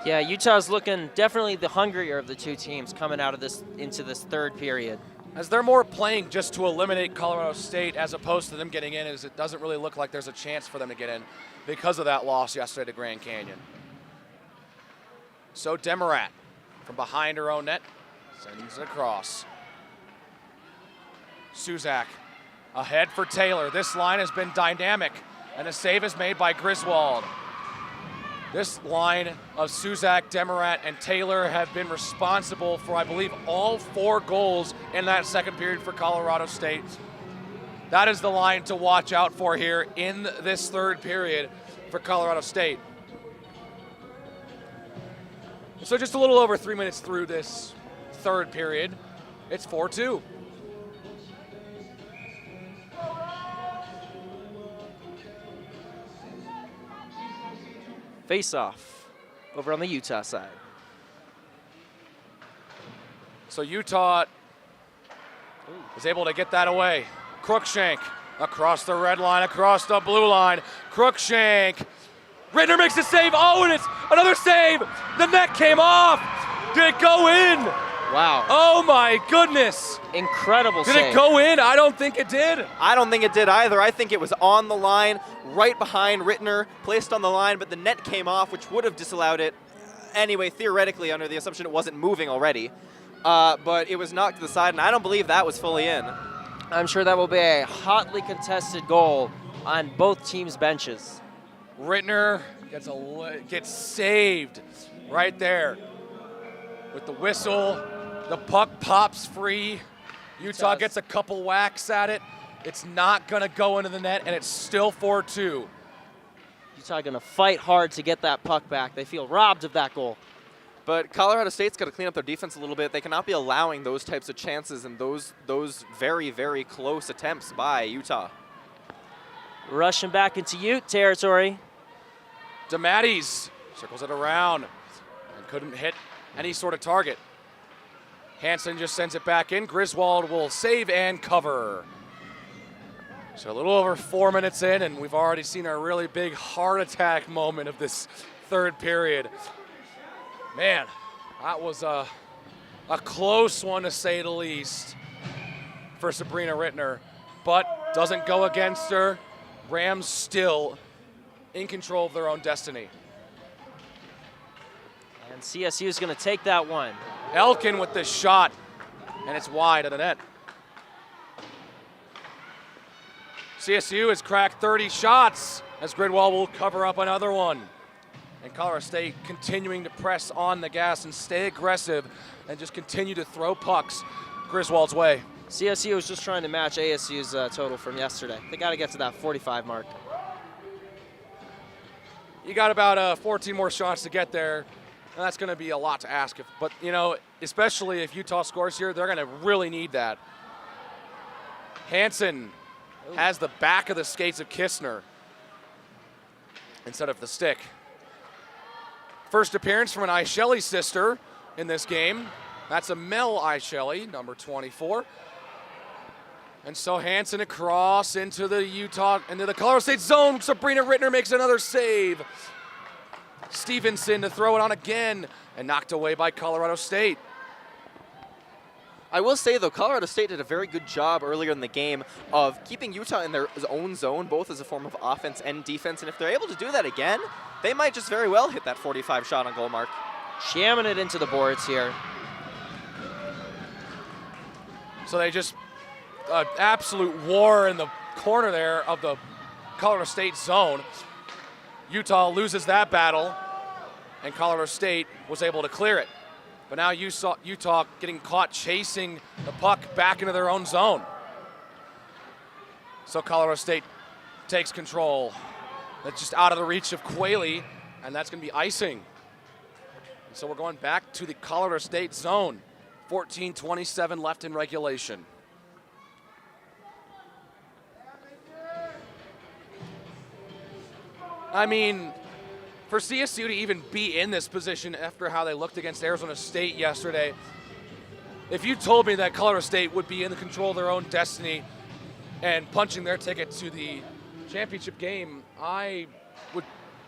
Yeah, Utah's looking definitely the hungrier of the two teams coming out of this into this third period. As they're more playing just to eliminate Colorado State as opposed to them getting in, as it doesn't really look like there's a chance for them to get in because of that loss yesterday to Grand Canyon. So Demarat from behind her own net sends it across. Suzak ahead for Taylor. This line has been dynamic, and a save is made by Griswold. This line of Suzak, Demarat, and Taylor have been responsible for, I believe, all 4 goals in that second period for Colorado State. That is the line to watch out for here in this third period for Colorado State. So just a little over 3 minutes through this third period. It's 4-2. Face-off over on the Utah side. So Utah is able to get that away. Crookshank across the red line, across the blue line. Crookshank. Rittner makes a save. Oh, and it's another save. The net came off. Did it go in? Wow. Oh my goodness. Incredible Did save. it go in? I don't think it did. I don't think it did either. I think it was on the line, right behind Rittner, placed on the line, but the net came off, which would have disallowed it anyway, theoretically, under the assumption it wasn't moving already. But it was knocked to the side, and I don't believe that was fully in. I'm sure that will be a hotly contested goal on both teams' benches. Rittner gets saved right there with the whistle. The puck pops free. Utah gets a couple whacks at it. It's not going to go into the net, and it's still 4-2. Utah going to fight hard to get that puck back. They feel robbed of that goal. But Colorado State's got to clean up their defense a little bit. They cannot be allowing those types of chances and those very, very close attempts by Utah. Rushing back into Ute territory. DeMatteis circles it around and couldn't hit any sort of target. Hansen just sends it back in. Griswold will save and cover. So a little over 4 minutes in, and we've already seen a really big heart attack moment of this third period. Man, that was a close one to say the least for Sabrina Rittner, but doesn't go against her. Rams still in control of their own destiny. And CSU is going to take that one. Elkin with the shot, and it's wide of the net. CSU has cracked 30 shots as Griswold will cover up another one. And Colorado State continuing to press on the gas and stay aggressive and just continue to throw pucks Griswold's way. CSU is just trying to match ASU's total from yesterday. They got to get to that 45 mark. You got about 14 more shots to get there, and that's going to be a lot to ask. But, you know, especially if Utah scores here, they're going to really need that. Hansen has the back of the skates of Kistner instead of the stick. First appearance from an Isheli sister in this game. That's a Mel Isheli, number 24. And so Hansen across into the Colorado State zone. Sabrina Rittner makes another save. Stevenson to throw it on again and knocked away by Colorado State. I will say, though, Colorado State did a very good job earlier in the game of keeping Utah in their own zone, both as a form of offense and defense. And if they're able to do that again, they might just very well hit that 45 shot on goal mark. Jamming it into the boards here. So they just absolute war in the corner there of the Colorado State zone. Utah loses that battle, and Colorado State was able to clear it. But now you saw Utah getting caught chasing the puck back into their own zone. So Colorado State takes control. That's just out of the reach of Quayle, and that's going to be icing. And so we're going back to the Colorado State zone. 14:27 left in regulation. I mean, for CSU to even be in this position after how they looked against Arizona State yesterday, if you told me that Colorado State would be in the control of their own destiny and punching their ticket to the championship game, I would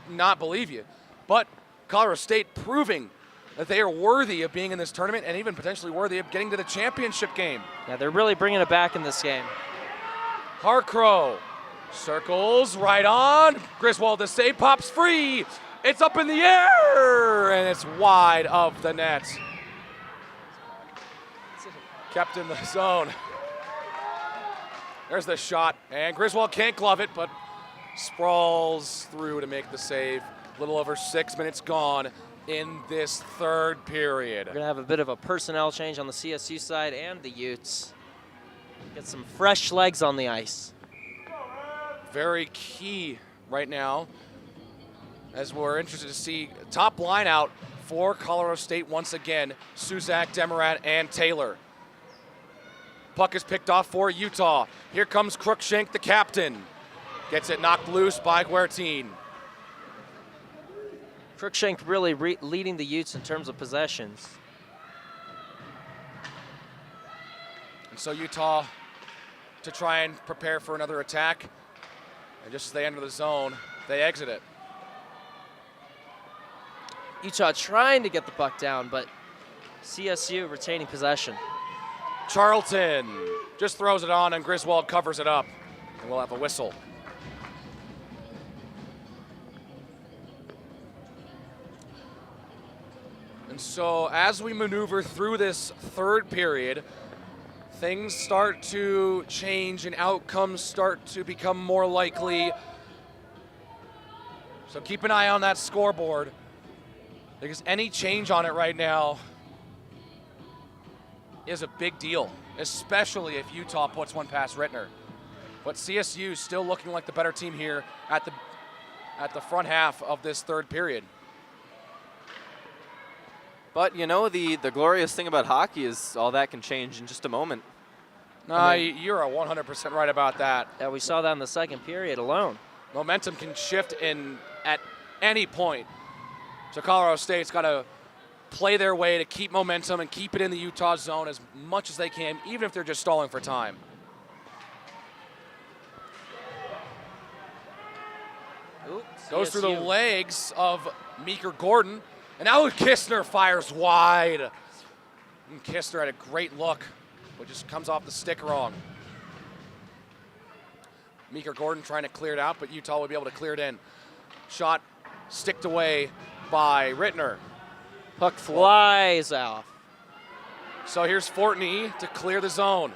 not believe you. But Colorado State proving that they are worthy of being in this tournament and even potentially worthy of getting to the championship game. Yeah, they're really bringing it back in this game. Harcrow circles right on. Griswold the save, pops free. It's up in the air, and it's wide of the net. Kept in the zone. There's the shot, and Griswold can't glove it, but sprawls through to make the save. A little over 6 minutes gone in this third period. We're going to have a bit of a personnel change on the CSU side and the Utes. Get some fresh legs on the ice. Very key right now, as we're interested to see top line out for Colorado State once again. Suzak, Demarat, and Taylor. Puck is picked off for Utah. Here comes Cruikshank, the captain. Gets it knocked loose by Guertin. Cruikshank really leading the Utes in terms of possessions. And so Utah to try and prepare for another attack. And just as they enter the zone, they exit it. Utah trying to get the puck down, but CSU retaining possession. Charlton just throws it on, and Griswold covers it up. And we'll have a whistle. And so as we maneuver through this third period, things start to change and outcomes start to become more likely. So keep an eye on that scoreboard, because any change on it right now is a big deal, especially if Utah puts one past Rittner. But CSU still looking like the better team here at the front half of this third period. But, you know, the glorious thing about hockey is all that can change in just a moment. You're 100% right about that. Yeah, we saw that in the second period alone. Momentum can shift at any point. So Colorado State's got to play their way to keep momentum and keep it in the Utah zone as much as they can, even if they're just stalling for time. Oops, Goes through the CSU. legs of Meeker Gordon. And now Kistner fires wide. And Kistner had a great look, but just comes off the stick wrong. Meeker Gordon trying to clear it out, but Utah would be able to clear it in. Shot sticked away by Rittner. Puck flies off. So here's Fortney to clear the zone.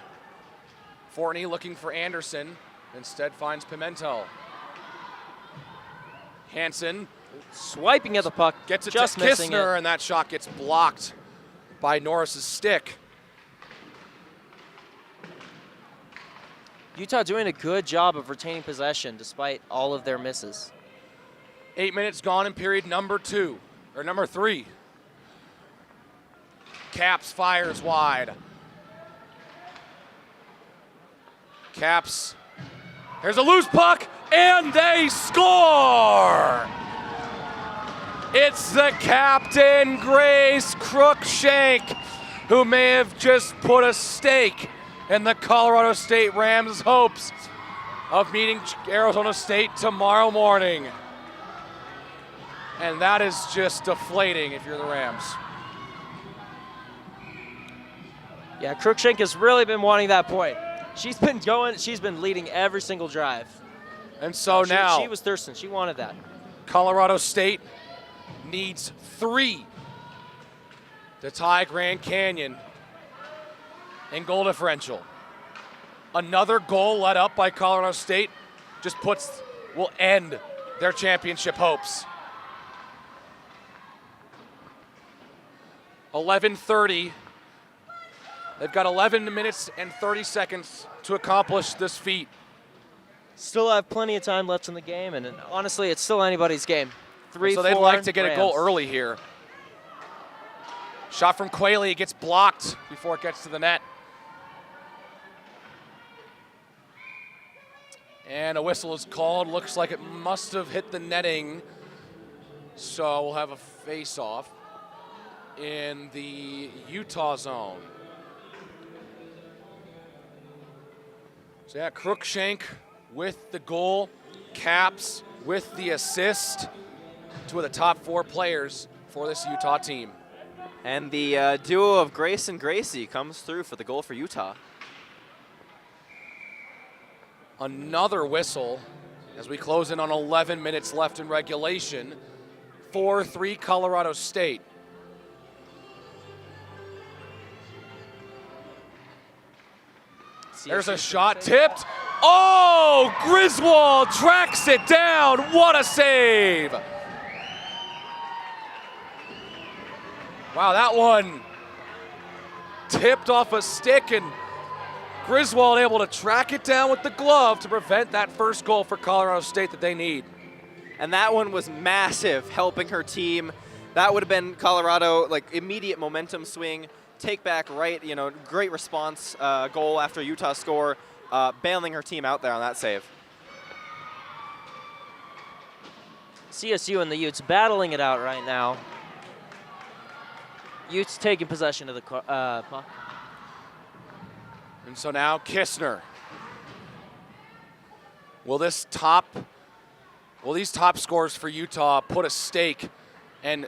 Fortney looking for Anderson. Instead finds Pimentel. Hansen Swiping at the puck, gets it just to missing Kistner, it. and that shot gets blocked by Norris's stick. Utah doing a good job of retaining possession despite all of their misses. 8 minutes gone in period number 3. Caps fires wide. Caps, here's a loose puck, and they score! It's the captain, Grace Cruikshank, who may have just put a stake and the Colorado State Rams' hopes of meeting Arizona State tomorrow morning. And that is just deflating if you're the Rams. Yeah, Cruikshank has really been wanting that point. She's been leading every single drive. And so She now was thirsting, she wanted that. Colorado State needs 3 to tie Grand Canyon in goal differential. Another goal let up by Colorado State will end their championship hopes. 11:30. They've got 11 minutes and 30 seconds to accomplish this feat. Still have plenty of time left in the game, and honestly, it's still anybody's game. So they'd like to get a goal early here. Shot from Quayle gets blocked before it gets to the net. And a whistle is called. Looks like it must have hit the netting. So we'll have a face-off in the Utah zone. So yeah, Cruikshank with the goal, Caps with the assist. 2 of the top 4 players for this Utah team. And the duo of Grace and Gracie comes through for the goal for Utah. Another whistle as we close in on 11 minutes left in regulation. 4-3 Colorado State. There's a shot tipped. Oh, Griswold tracks it down. What a save. Wow, that one tipped off a stick, and Griswold able to track it down with the glove to prevent that first goal for Colorado State that they need. And that one was massive, helping her team. That would have been Colorado, like, immediate momentum swing, take back right, great response, goal after Utah score, bailing her team out there on that save. CSU and the Utes battling it out right now. Utes taking possession of the puck. And so now Kistner. Will these top scores for Utah put a stake and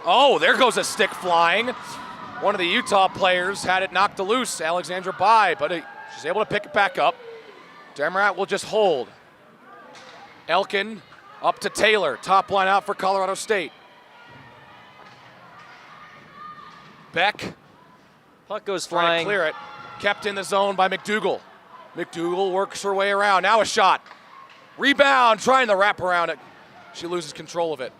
oh, there goes a stick flying. One of the Utah players had it knocked loose, Alexandra Bai, but she's able to pick it back up. Demarat will just hold. Elkin up to Taylor, top line out for Colorado State. Beck. Puck goes Trying flying. to clear it. Kept in the zone by McDougal. McDougal works her way around. Now a shot. Rebound, trying to wrap around it. She loses control of it.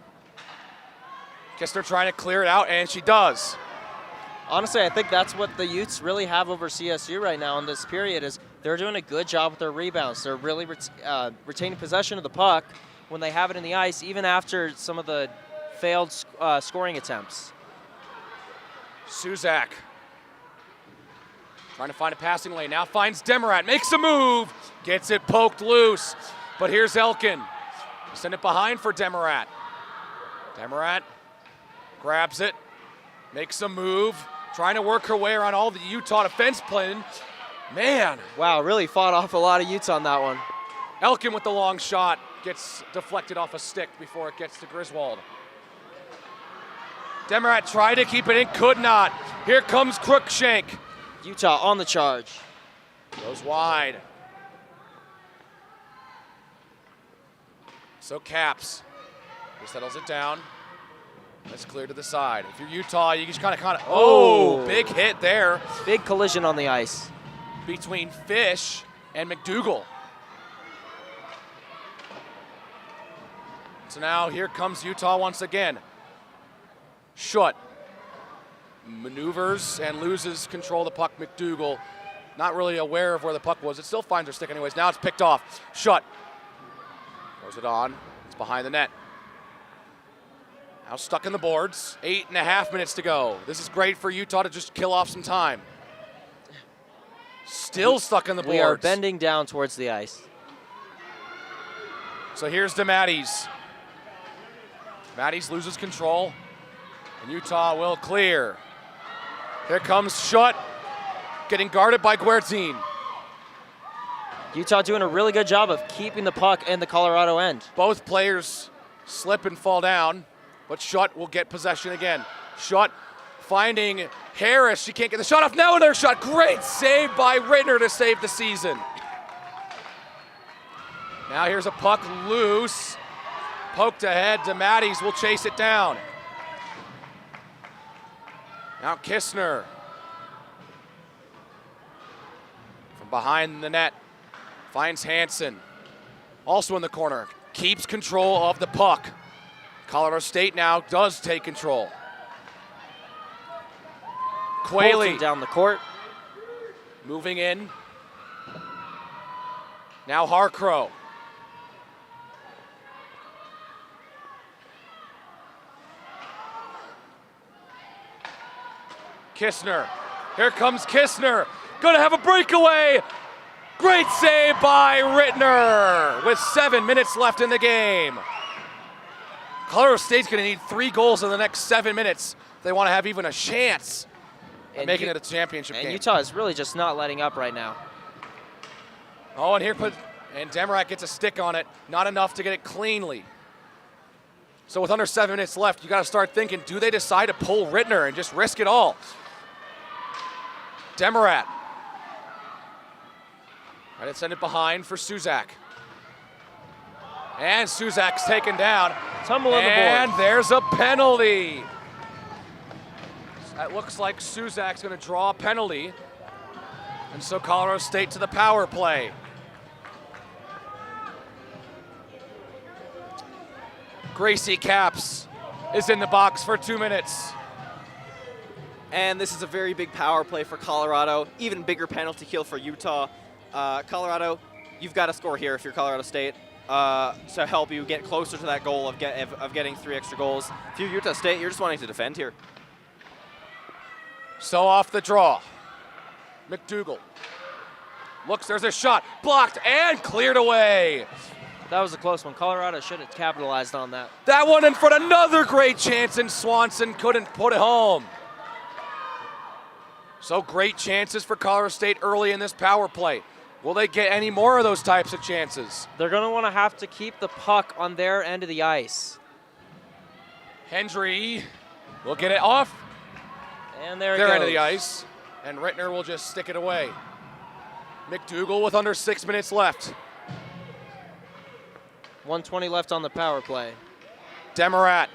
Kistner trying to clear it out, and she does. Honestly, I think that's what the Utes really have over CSU right now in this period is they're doing a good job with their rebounds. They're really retaining possession of the puck when they have it in the ice, even after some of the failed scoring attempts. Suzak trying to find a passing lane. Now finds Demarat, makes a move, gets it poked loose. But here's Elkin. Send it behind for Demarat. Demarat grabs it, makes a move, trying to work her way around all the Utah defense playing. Man. Wow, really fought off a lot of Utes on that one. Elkin with the long shot, gets deflected off a stick before it gets to Griswold. Demarat tried to keep it in, could not. Here comes Cruikshank. Utah on the charge. Goes wide. So Caps, he settles it down. That's clear to the side. If you're Utah, you just kind of, oh, big hit there. Big collision on the ice. Between Fish and McDougal. So now here comes Utah once again. Schutt maneuvers and loses control of the puck. McDougal not really aware of where the puck was. It still finds her stick anyways. Now it's picked off. Schutt throws it on. It's behind the net. Now stuck in the boards. 8.5 minutes to go. This is great for Utah to just kill off some time. Still stuck in the boards. We are bending down towards the ice. So here's DeMatteis. DeMatteis loses control, and Utah will clear. Here comes Schutt. getting guarded by Guertin. Utah doing a really good job of keeping the puck in the Colorado end. Both players slip and fall down, but Schutt will get possession again. Schutt finding Harris. She can't get the shot off. Now another shot. Great save by Rittner to save the season. Now here's a puck loose. Poked ahead. DeMatteis will chase it down. Now Kistner. From behind the net. Finds Hansen. Also in the corner. Keeps control of the puck. Colorado State now does take control. Quayle down the court. moving in. Now Harcrow. Kistner. Here comes Kistner. Gonna have a breakaway. Great save by Rittner with 7 minutes left in the game. Colorado State's gonna need 3 goals in the next 7 minutes if they want to have even a chance at making it a championship game. And Utah is really just not letting up right now. Oh, and Demarac gets a stick on it. Not enough to get it cleanly. So with under 7 minutes left, you got to start thinking, do they decide to pull Rittner and just risk it all? Demarac. Right, send it behind for Suzak. And Suzak's taken down. Tumble on the board. And there's a penalty. That looks like Suzak's going to draw a penalty. And so Colorado State to the power play. Gracie Caps is in the box for 2 minutes. And this is a very big power play for Colorado. Even bigger penalty kill for Utah. Colorado, you've got to score here if you're Colorado State to help you get closer to that goal of getting 3 extra goals. If you're Utah State, you're just wanting to defend here. So off the draw. McDougal looks, there's a shot, blocked and cleared away. That was a close one. Colorado should have capitalized on that. That one in front, another great chance, and Swanson couldn't put it home. So great chances for Colorado State early in this power play. Will they get any more of those types of chances? They're going to want to have to keep the puck on their end of the ice. Hendry will get it off And there it their goes. end of the ice, and Rittner will just stick it away. McDougal with under 6 minutes left. 1:20 left on the power play. Demarac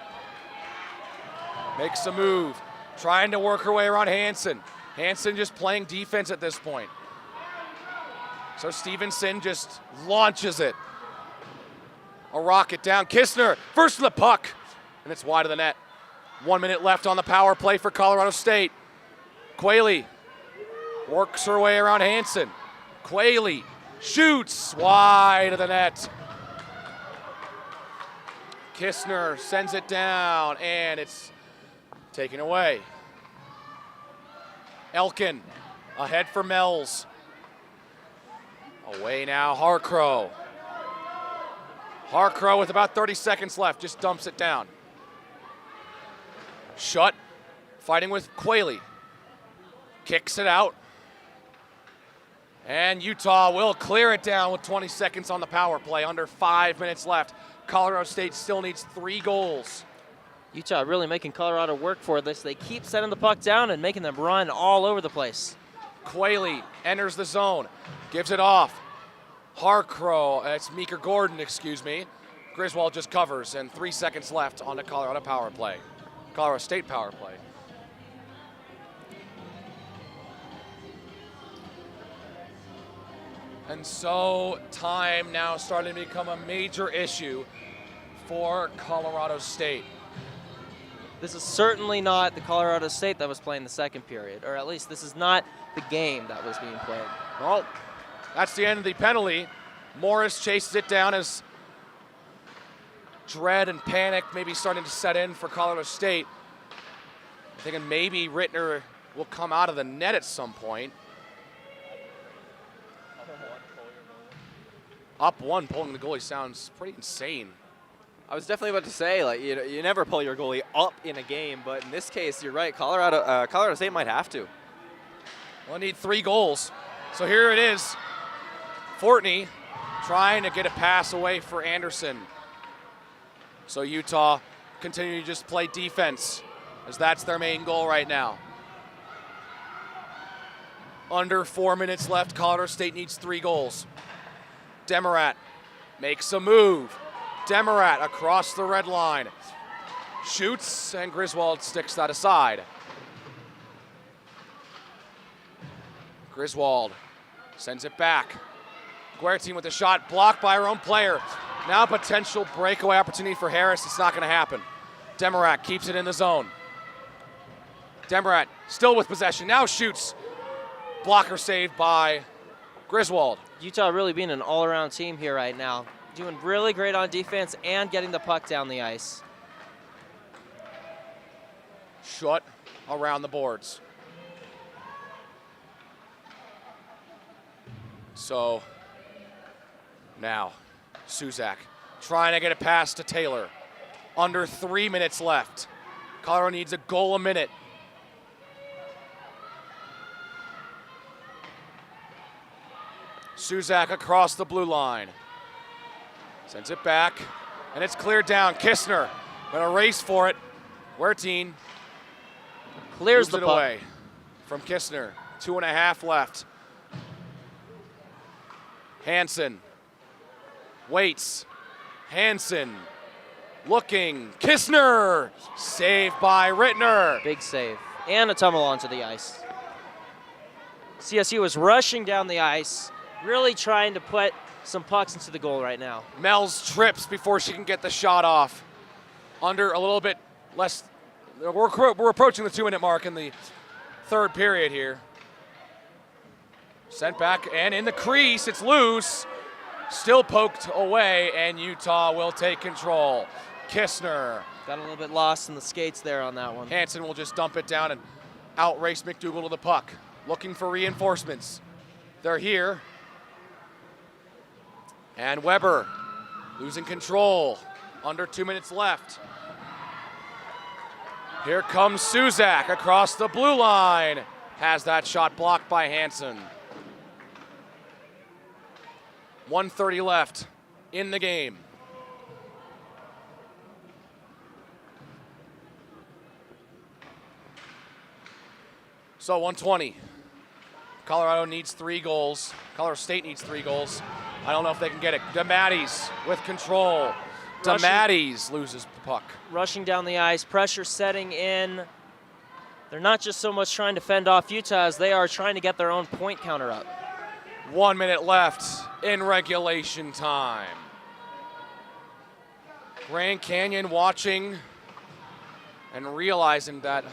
makes a move, trying to work her way around Hansen. Hansen just playing defense at this point. So Stevenson just launches it. A rocket down. Kistner, first to the puck, and it's wide of the net. 1 minute left on the power play for Colorado State. Quayle works her way around Hansen. Quayle shoots wide of the net. Kistner sends it down, and it's taken away. Elkin ahead for Mells. Away now, Harcrow. Harcrow with about 30 seconds left, just dumps it down. Schutt fighting with Quayle. Kicks it out. And Utah will clear it down with 20 seconds on the power play, under 5 minutes left. Colorado State still needs 3 goals. Utah really making Colorado work for this. They keep setting the puck down and making them run all over the place. Quayle enters the zone, gives it off. Harcrow, it's Meeker Gordon, excuse me. Griswold just covers, and 3 seconds left on the Colorado power play. Colorado State power play. And so time now starting to become a major issue for Colorado State. This is certainly not the Colorado State that was playing the second period, or at least this is not the game that was being played. Well, that's the end of the penalty. Morris chases it down as dread and panic maybe starting to set in for Colorado State. I'm thinking maybe Rittner will come out of the net at some point. Up one, pulling the goalie sounds pretty insane. I was definitely about to say, like, you never pull your goalie up in a game, but in this case, you're right. Colorado State might have to. We'll need 3 goals. So here it is. Fortney trying to get a pass away for Anderson. So Utah continue to just play defense, as that's their main goal right now. Under 4 minutes left, Colorado State needs 3 goals. Demarat makes a move. Demarat across the red line. Shoots, and Griswold sticks that aside. Griswold sends it back. Guertin with the shot, blocked by her own player. Now potential breakaway opportunity for Harris. It's not going to happen. Demarat keeps it in the zone. Demarat still with possession, now shoots. Blocker saved by Griswold. Utah really being an all-around team here right now. Doing really great on defense and getting the puck down the ice. Shut around the boards. So now Suzak trying to get a pass to Taylor. Under 3 minutes left. Colorado needs a goal a minute. Suzak across the blue line. Sends it back, and it's cleared down. Kistner gonna race for it. Guertin Clears moves the it puck. away from Kistner. 2.5 left. Hansen waits. Hansen looking. Kistner saved by Rittner. Big save. And a tumble onto the ice. CSU was rushing down the ice, really trying to put some pucks into the goal right now. Mel's trips before she can get the shot off. Under a little bit less. We're approaching the 2-minute mark in the third period here. Sent back and in the crease, it's loose. Still poked away, and Utah will take control. Kistner. Got a little bit lost in the skates there on that one. Hansen will just dump it down and outrace McDougal to the puck. Looking for reinforcements. They're here. And Weber losing control. Under 2 minutes left. Here comes Suzak across the blue line. Has that shot blocked by Hansen. 1:30 left in the game. So 1:20. Colorado needs 3 goals. Colorado State needs 3 goals. I don't know if they can get it. DeMatteis with control. DeMatteis loses the puck. Rushing down the ice, pressure setting in. They're not just so much trying to fend off Utah as they are trying to get their own point counter up. 1 minute left in regulation time. Grand Canyon watching and realizing that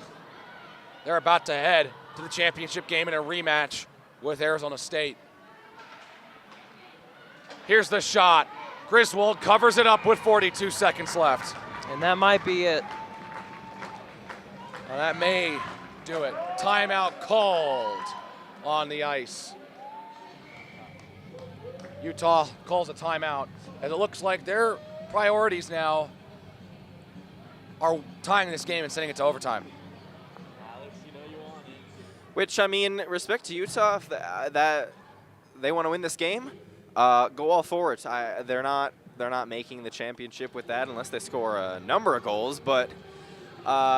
they're about to head to the championship game in a rematch with Arizona State. Here's the shot. Griswold covers it up with 42 seconds left. And that might be it. Well, that may do it. Timeout called on the ice. Utah calls a timeout, as it looks like their priorities now are tying this game and sending it to overtime. Which, I mean, respect to Utah, if that they want to win this game, go all for it. They're not making the championship with that unless they score a number of goals. But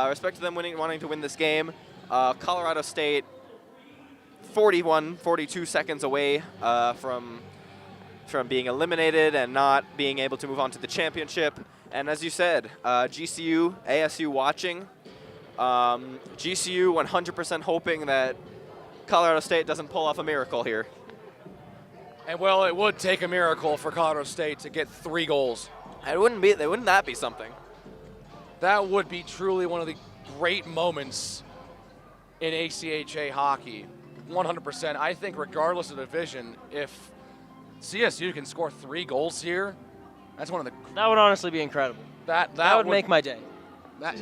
respect to them wanting to win this game. Colorado State, 42 seconds away from being eliminated and not being able to move on to the championship. And as you said, GCU, ASU watching. GCU 100% hoping that Colorado State doesn't pull off a miracle here. And well, it would take a miracle for Colorado State to get 3 goals. Wouldn't that be something? That would be truly one of the great moments in ACHA hockey. 100%. I think regardless of division, if CSU can score 3 goals here, that's one of the. That would honestly be incredible. That would make my day.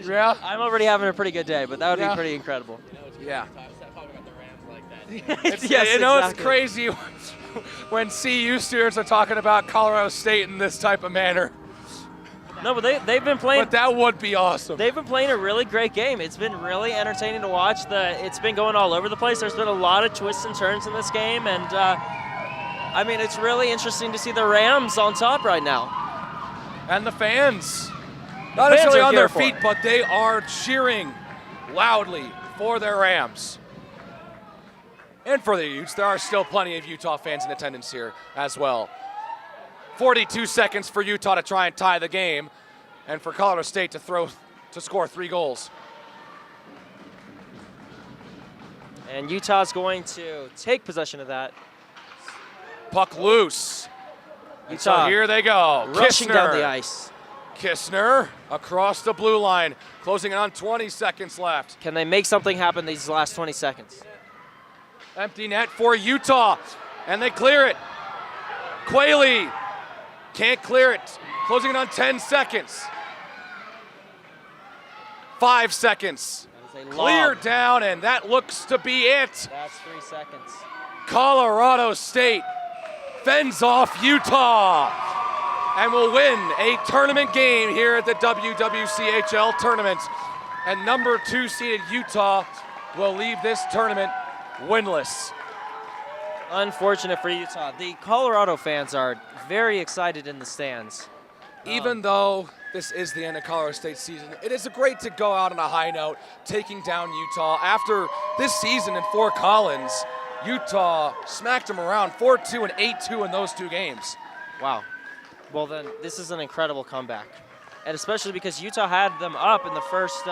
Yeah. I'm already having a pretty good day, but that would Yeah. be pretty incredible. Yeah. Stop talking about the Rams like that. It's, Yes, you know, exactly. it's crazy when CU students are talking about Colorado State in this type of manner. No, but they've been playing. But that would be awesome. They've been playing a really great game. It's been really entertaining to watch. It's been going all over the place. There's been a lot of twists and turns in this game, and I mean, it's really interesting to see the Rams on top right now. And the fans, not necessarily are on here their for feet, it. but they are cheering loudly for their Rams. And for the Utes, there are still plenty of Utah fans in attendance here as well. 42 seconds for Utah to try and tie the game, and for Colorado State to score 3 goals. And Utah's going to take possession of that. Puck loose. And so Utah here they go. rushing Kistner. down the ice. Kistner across the blue line, closing it on 20 seconds left. Can they make something happen these last 20 seconds? Empty net for Utah, and they clear it. Quayle can't clear it, closing it on 10 seconds. 5 seconds. That is a Clear lob. down, and that looks to be it. That's 3 seconds. Colorado State fends off Utah and will win a tournament game here at the WWCHL tournament. And number 2 seeded Utah will leave this tournament winless. Unfortunate for Utah. The Colorado fans are very excited in the stands. Even though this is the end of Colorado State season, it is great to go out on a high note, taking down Utah. After this season in Fort Collins, Utah smacked them around 4-2 and 8-2 in those 2 games. Wow. Well, then this is an incredible comeback, and especially because Utah had them up in the first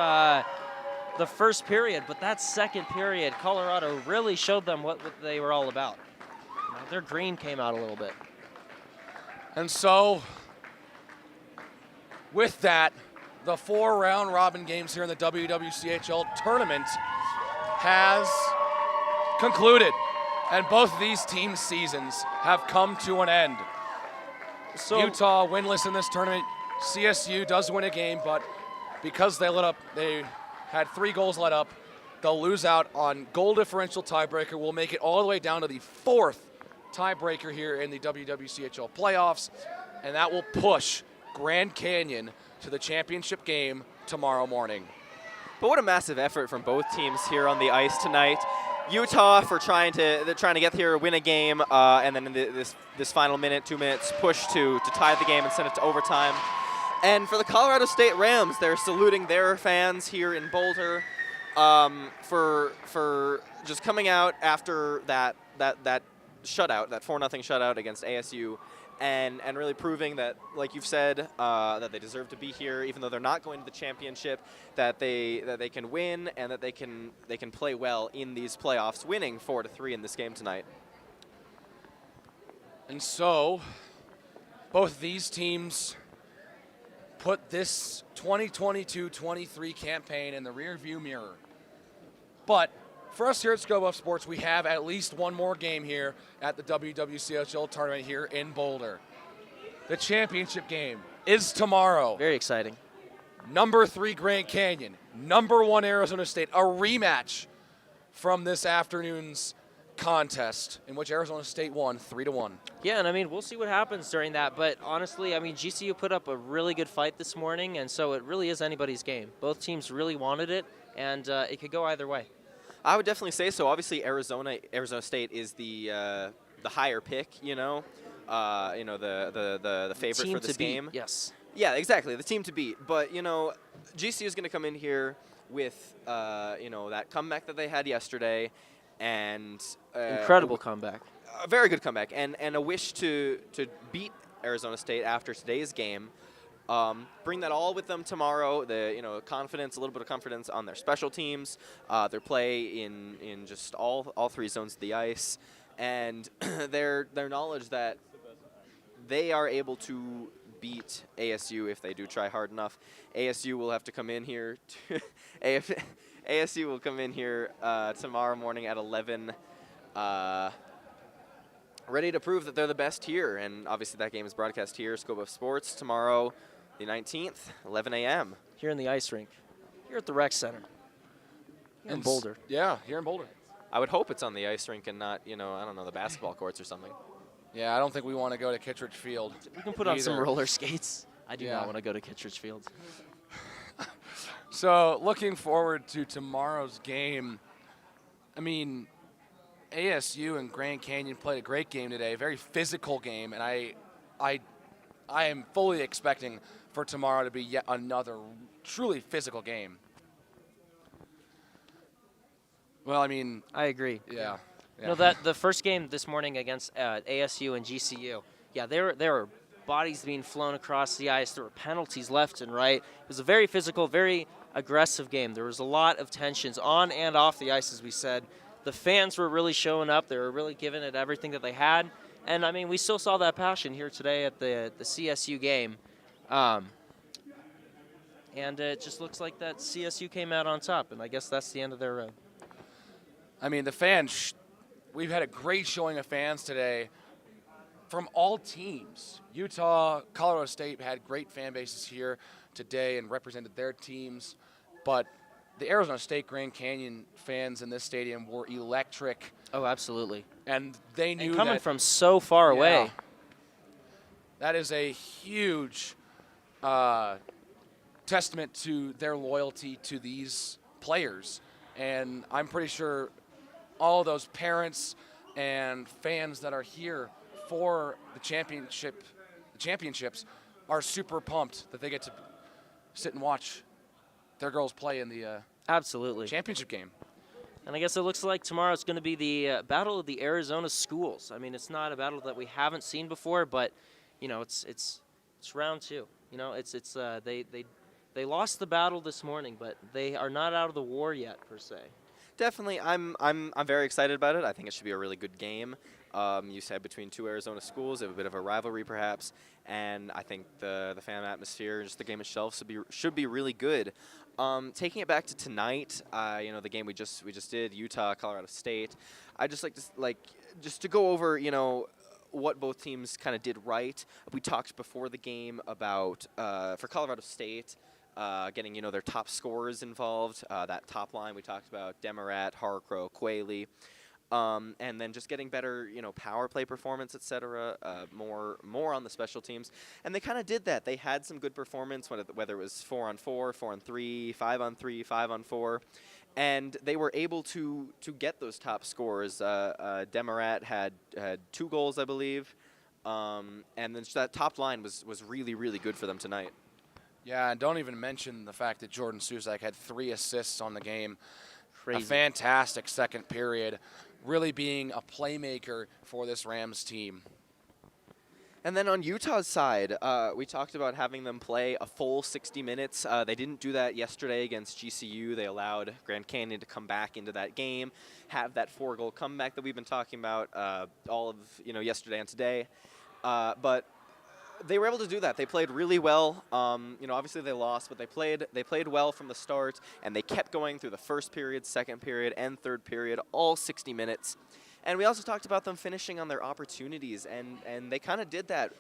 period, but that second period, Colorado really showed them what they were all about. You know, their green came out a little bit. And so, with that, the 4 round robin games here in the WWCHL tournament has concluded, and both of these teams' seasons have come to an end. So Utah winless in this tournament. CSU does win a game, but because they had 3 goals let up, they'll lose out on goal differential tiebreaker. We'll make it all the way down to the 4th tiebreaker here in the WWCHL playoffs, and that will push Grand Canyon to the championship game tomorrow morning. But what a massive effort from both teams here on the ice tonight. Utah for trying to get here, win a game, and then in this final minute, 2 minutes, push to tie the game and send it to overtime. And for the Colorado State Rams, they're saluting their fans here in Boulder for just coming out after that shutout, that 4-0 shutout against ASU, and really proving that, like you've said, that they deserve to be here, even though they're not going to the championship, that they can win and that they can play well in these playoffs, winning 4-3 in this game tonight. And so, both these teams put this 2022-23 campaign in the rearview mirror. But for us here at Scope Up Sports, we have at least one more game here at the WWCHL tournament here in Boulder. The championship game is tomorrow. very exciting. Number 3 Grand Canyon, number 1 Arizona State, a rematch from this afternoon's contest in which Arizona State won 3-1. Yeah, and I mean, we'll see what happens during that. But honestly, I mean, GCU put up a really good fight this morning, and so it really is anybody's game. Both teams really wanted it, and it could go either way. I would definitely say so. Obviously, Arizona State is the higher pick. The favorite Team for this to beat, game. yes. Yeah, exactly. The team to beat. But GCU is going to come in here with that comeback that they had yesterday, and Incredible comeback. a very good comeback, and a wish to beat Arizona State after today's game. Bring that all with them tomorrow. The confidence, a little bit of confidence on their special teams, their play in just all 3 zones of the ice, and their knowledge that they are able to beat ASU if they do try hard enough. ASU will have to come in here. ASU will come in here tomorrow morning at 11. Ready to prove that they're the best here, and obviously that game is broadcast here, Scope of Sports, tomorrow, the 19th, 11 a.m. Here in the ice rink, here at the rec center, here in Boulder. Yeah, here in Boulder. I would hope it's on the ice rink and not, I don't know, the basketball courts or something. Yeah, I don't think we want to go to Kittredge Field. We can put on some either. roller skates. I do Yeah. not want to go to Kittredge Field. So looking forward to tomorrow's game. I mean, ASU and Grand Canyon played a great game today, a very physical game, and I am fully expecting for tomorrow to be yet another truly physical game. Well, I mean, I agree. yeah. No, that the first game this morning against ASU and GCU, yeah, there were bodies being flown across the ice. There were penalties left and right. It was a very physical, very aggressive game. There was a lot of tensions on and off the ice, as we said. The fans were really showing up. They were really giving it everything that they had. And, I mean, we still saw that passion here today at the CSU game. And it just looks like that CSU came out on top, and I guess that's the end of their road. I mean, the fans, we've had a great showing of fans today from all teams. Utah, Colorado State had great fan bases here today and represented their teams. But the Arizona State Grand Canyon fans in this stadium were electric. Oh, absolutely. And they knew And coming that, from so far away. Yeah. That is a huge testament to their loyalty to these players. And I'm pretty sure all those parents and fans that are here for the championships are super pumped that they get to sit and watch their girls play in the Absolutely. championship game. And I guess it looks like tomorrow's going to be the battle of the Arizona schools. I mean, it's not a battle that we haven't seen before, but you know, it's round two. You know, they lost the battle this morning, but they are not out of the war yet per se. Definitely, I'm very excited about it. I think it should be a really good game. You said between two Arizona schools, they have a bit of a rivalry perhaps, and I think the fan atmosphere, just the game itself, should be really good. Taking it back to tonight, you know, the game we just did, Utah, Colorado State. I just like to go over, you know, what both teams kind of did right. We talked before the game about for Colorado State. Getting, you know, their top scorers involved. That top line we talked about, Demarat, Harcrow, Quayle. And then just getting better, you know, power play performance, etc. More on the special teams. And they kind of did that. They had some good performance, whether it was 4-on-4, 4-on-3, 5-on-3, 5-on-4. And they were able to get those top scores. Demarat had 2 goals, I believe. And then that top line was really, really good for them tonight. Yeah, and don't even mention the fact that Jordan Suzak had 3 assists on the game. Crazy. A fantastic second period, really being a playmaker for this Rams team. And then on Utah's side, we talked about having them play a full 60 minutes. They didn't do that yesterday against GCU. They allowed Grand Canyon to come back into that game, have that 4-goal comeback that we've been talking about all of, you know, yesterday and today. But they were able to do that. They played really well. You know, obviously they lost, but they played well from the start, and they kept going through the first period, second period, and third period, all 60 minutes. And we also talked about them finishing on their opportunities, and they kind of did that.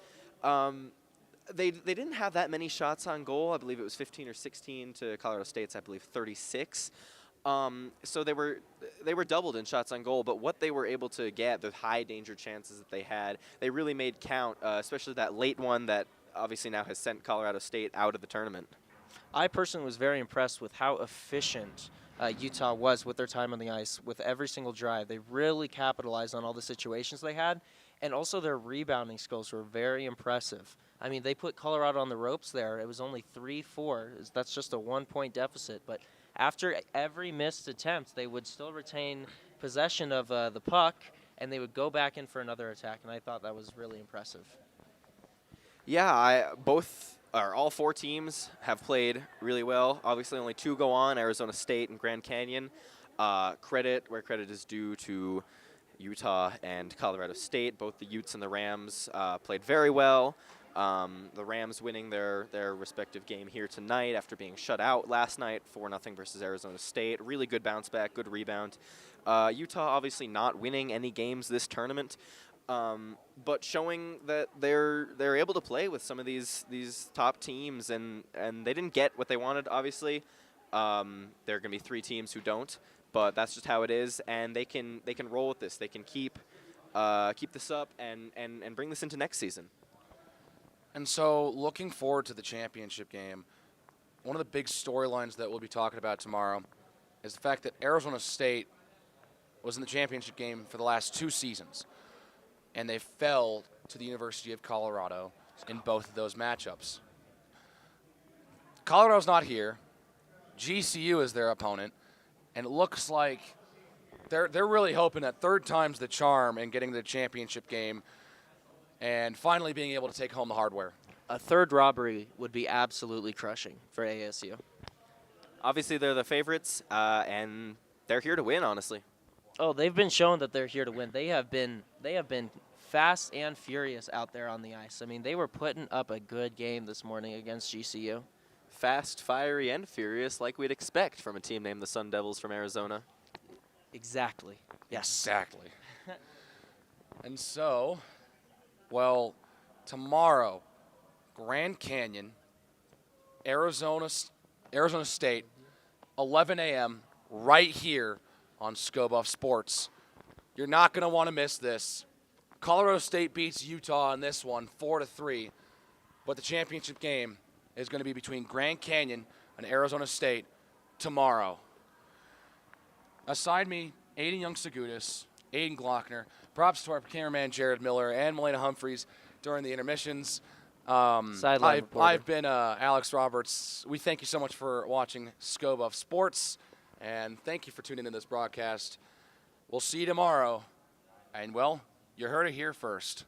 They didn't have that many shots on goal. I believe it was 15 or 16 to Colorado State's, I believe, 36. So they were doubled in shots on goal, but what they were able to get, the high danger chances that they had, they really made count, especially that late one that obviously now has sent Colorado State out of the tournament. I personally was very impressed with how efficient Utah was with their time on the ice. With every single drive, they really capitalized on all the situations they had, and also their rebounding skills were very impressive. I mean, they put Colorado on the ropes there. It was only 3-4. That's just a 1-point deficit, but after every missed attempt, they would still retain possession of the puck, and they would go back in for another attack, and I thought that was really impressive. Yeah, all 4 teams have played really well. Obviously, only 2 go on, Arizona State and Grand Canyon. Credit where credit is due to Utah and Colorado State. Both the Utes and the Rams played very well. The Rams winning their respective game here tonight after being shut out last night, 4-0 versus Arizona State. Really good bounce back, good rebound. Utah obviously not winning any games this tournament, but showing that they're able to play with some of these top teams, and they didn't get what they wanted. Obviously, there are going to be 3 teams who don't, but that's just how it is, and they can roll with this. They can keep this up and bring this into next season. And so, looking forward to the championship game, one of the big storylines that we'll be talking about tomorrow is the fact that Arizona State was in the championship game for the last 2 seasons, and they fell to the University of Colorado in both of those matchups. Colorado's not here. GCU is their opponent, and it looks like they're really hoping that third time's the charm in getting to the championship game and finally being able to take home the hardware. A third robbery would be absolutely crushing for ASU. Obviously, they're the favorites, and they're here to win, honestly. Oh, they've been shown that they're here to win. They have been fast and furious out there on the ice. I mean, they were putting up a good game this morning against GCU. Fast, fiery, and furious, like we'd expect from a team named the Sun Devils from Arizona. Exactly. Yes. Exactly. And so, well, tomorrow, Grand Canyon, Arizona State, 11 a.m., right here on Scobuff Sports. You're not going to want to miss this. Colorado State beats Utah in this one, 4-3, but the championship game is going to be between Grand Canyon and Arizona State tomorrow. Aside me, Aiden Young-Segutis, Aiden Glockner, props to our cameraman Jared Miller and Melena Humphreys during the intermissions. Sideline reporter. I've been Alex Roberts. We thank you so much for watching Scobuff Sports, and thank you for tuning into this broadcast. We'll see you tomorrow, and, well, you heard it here first.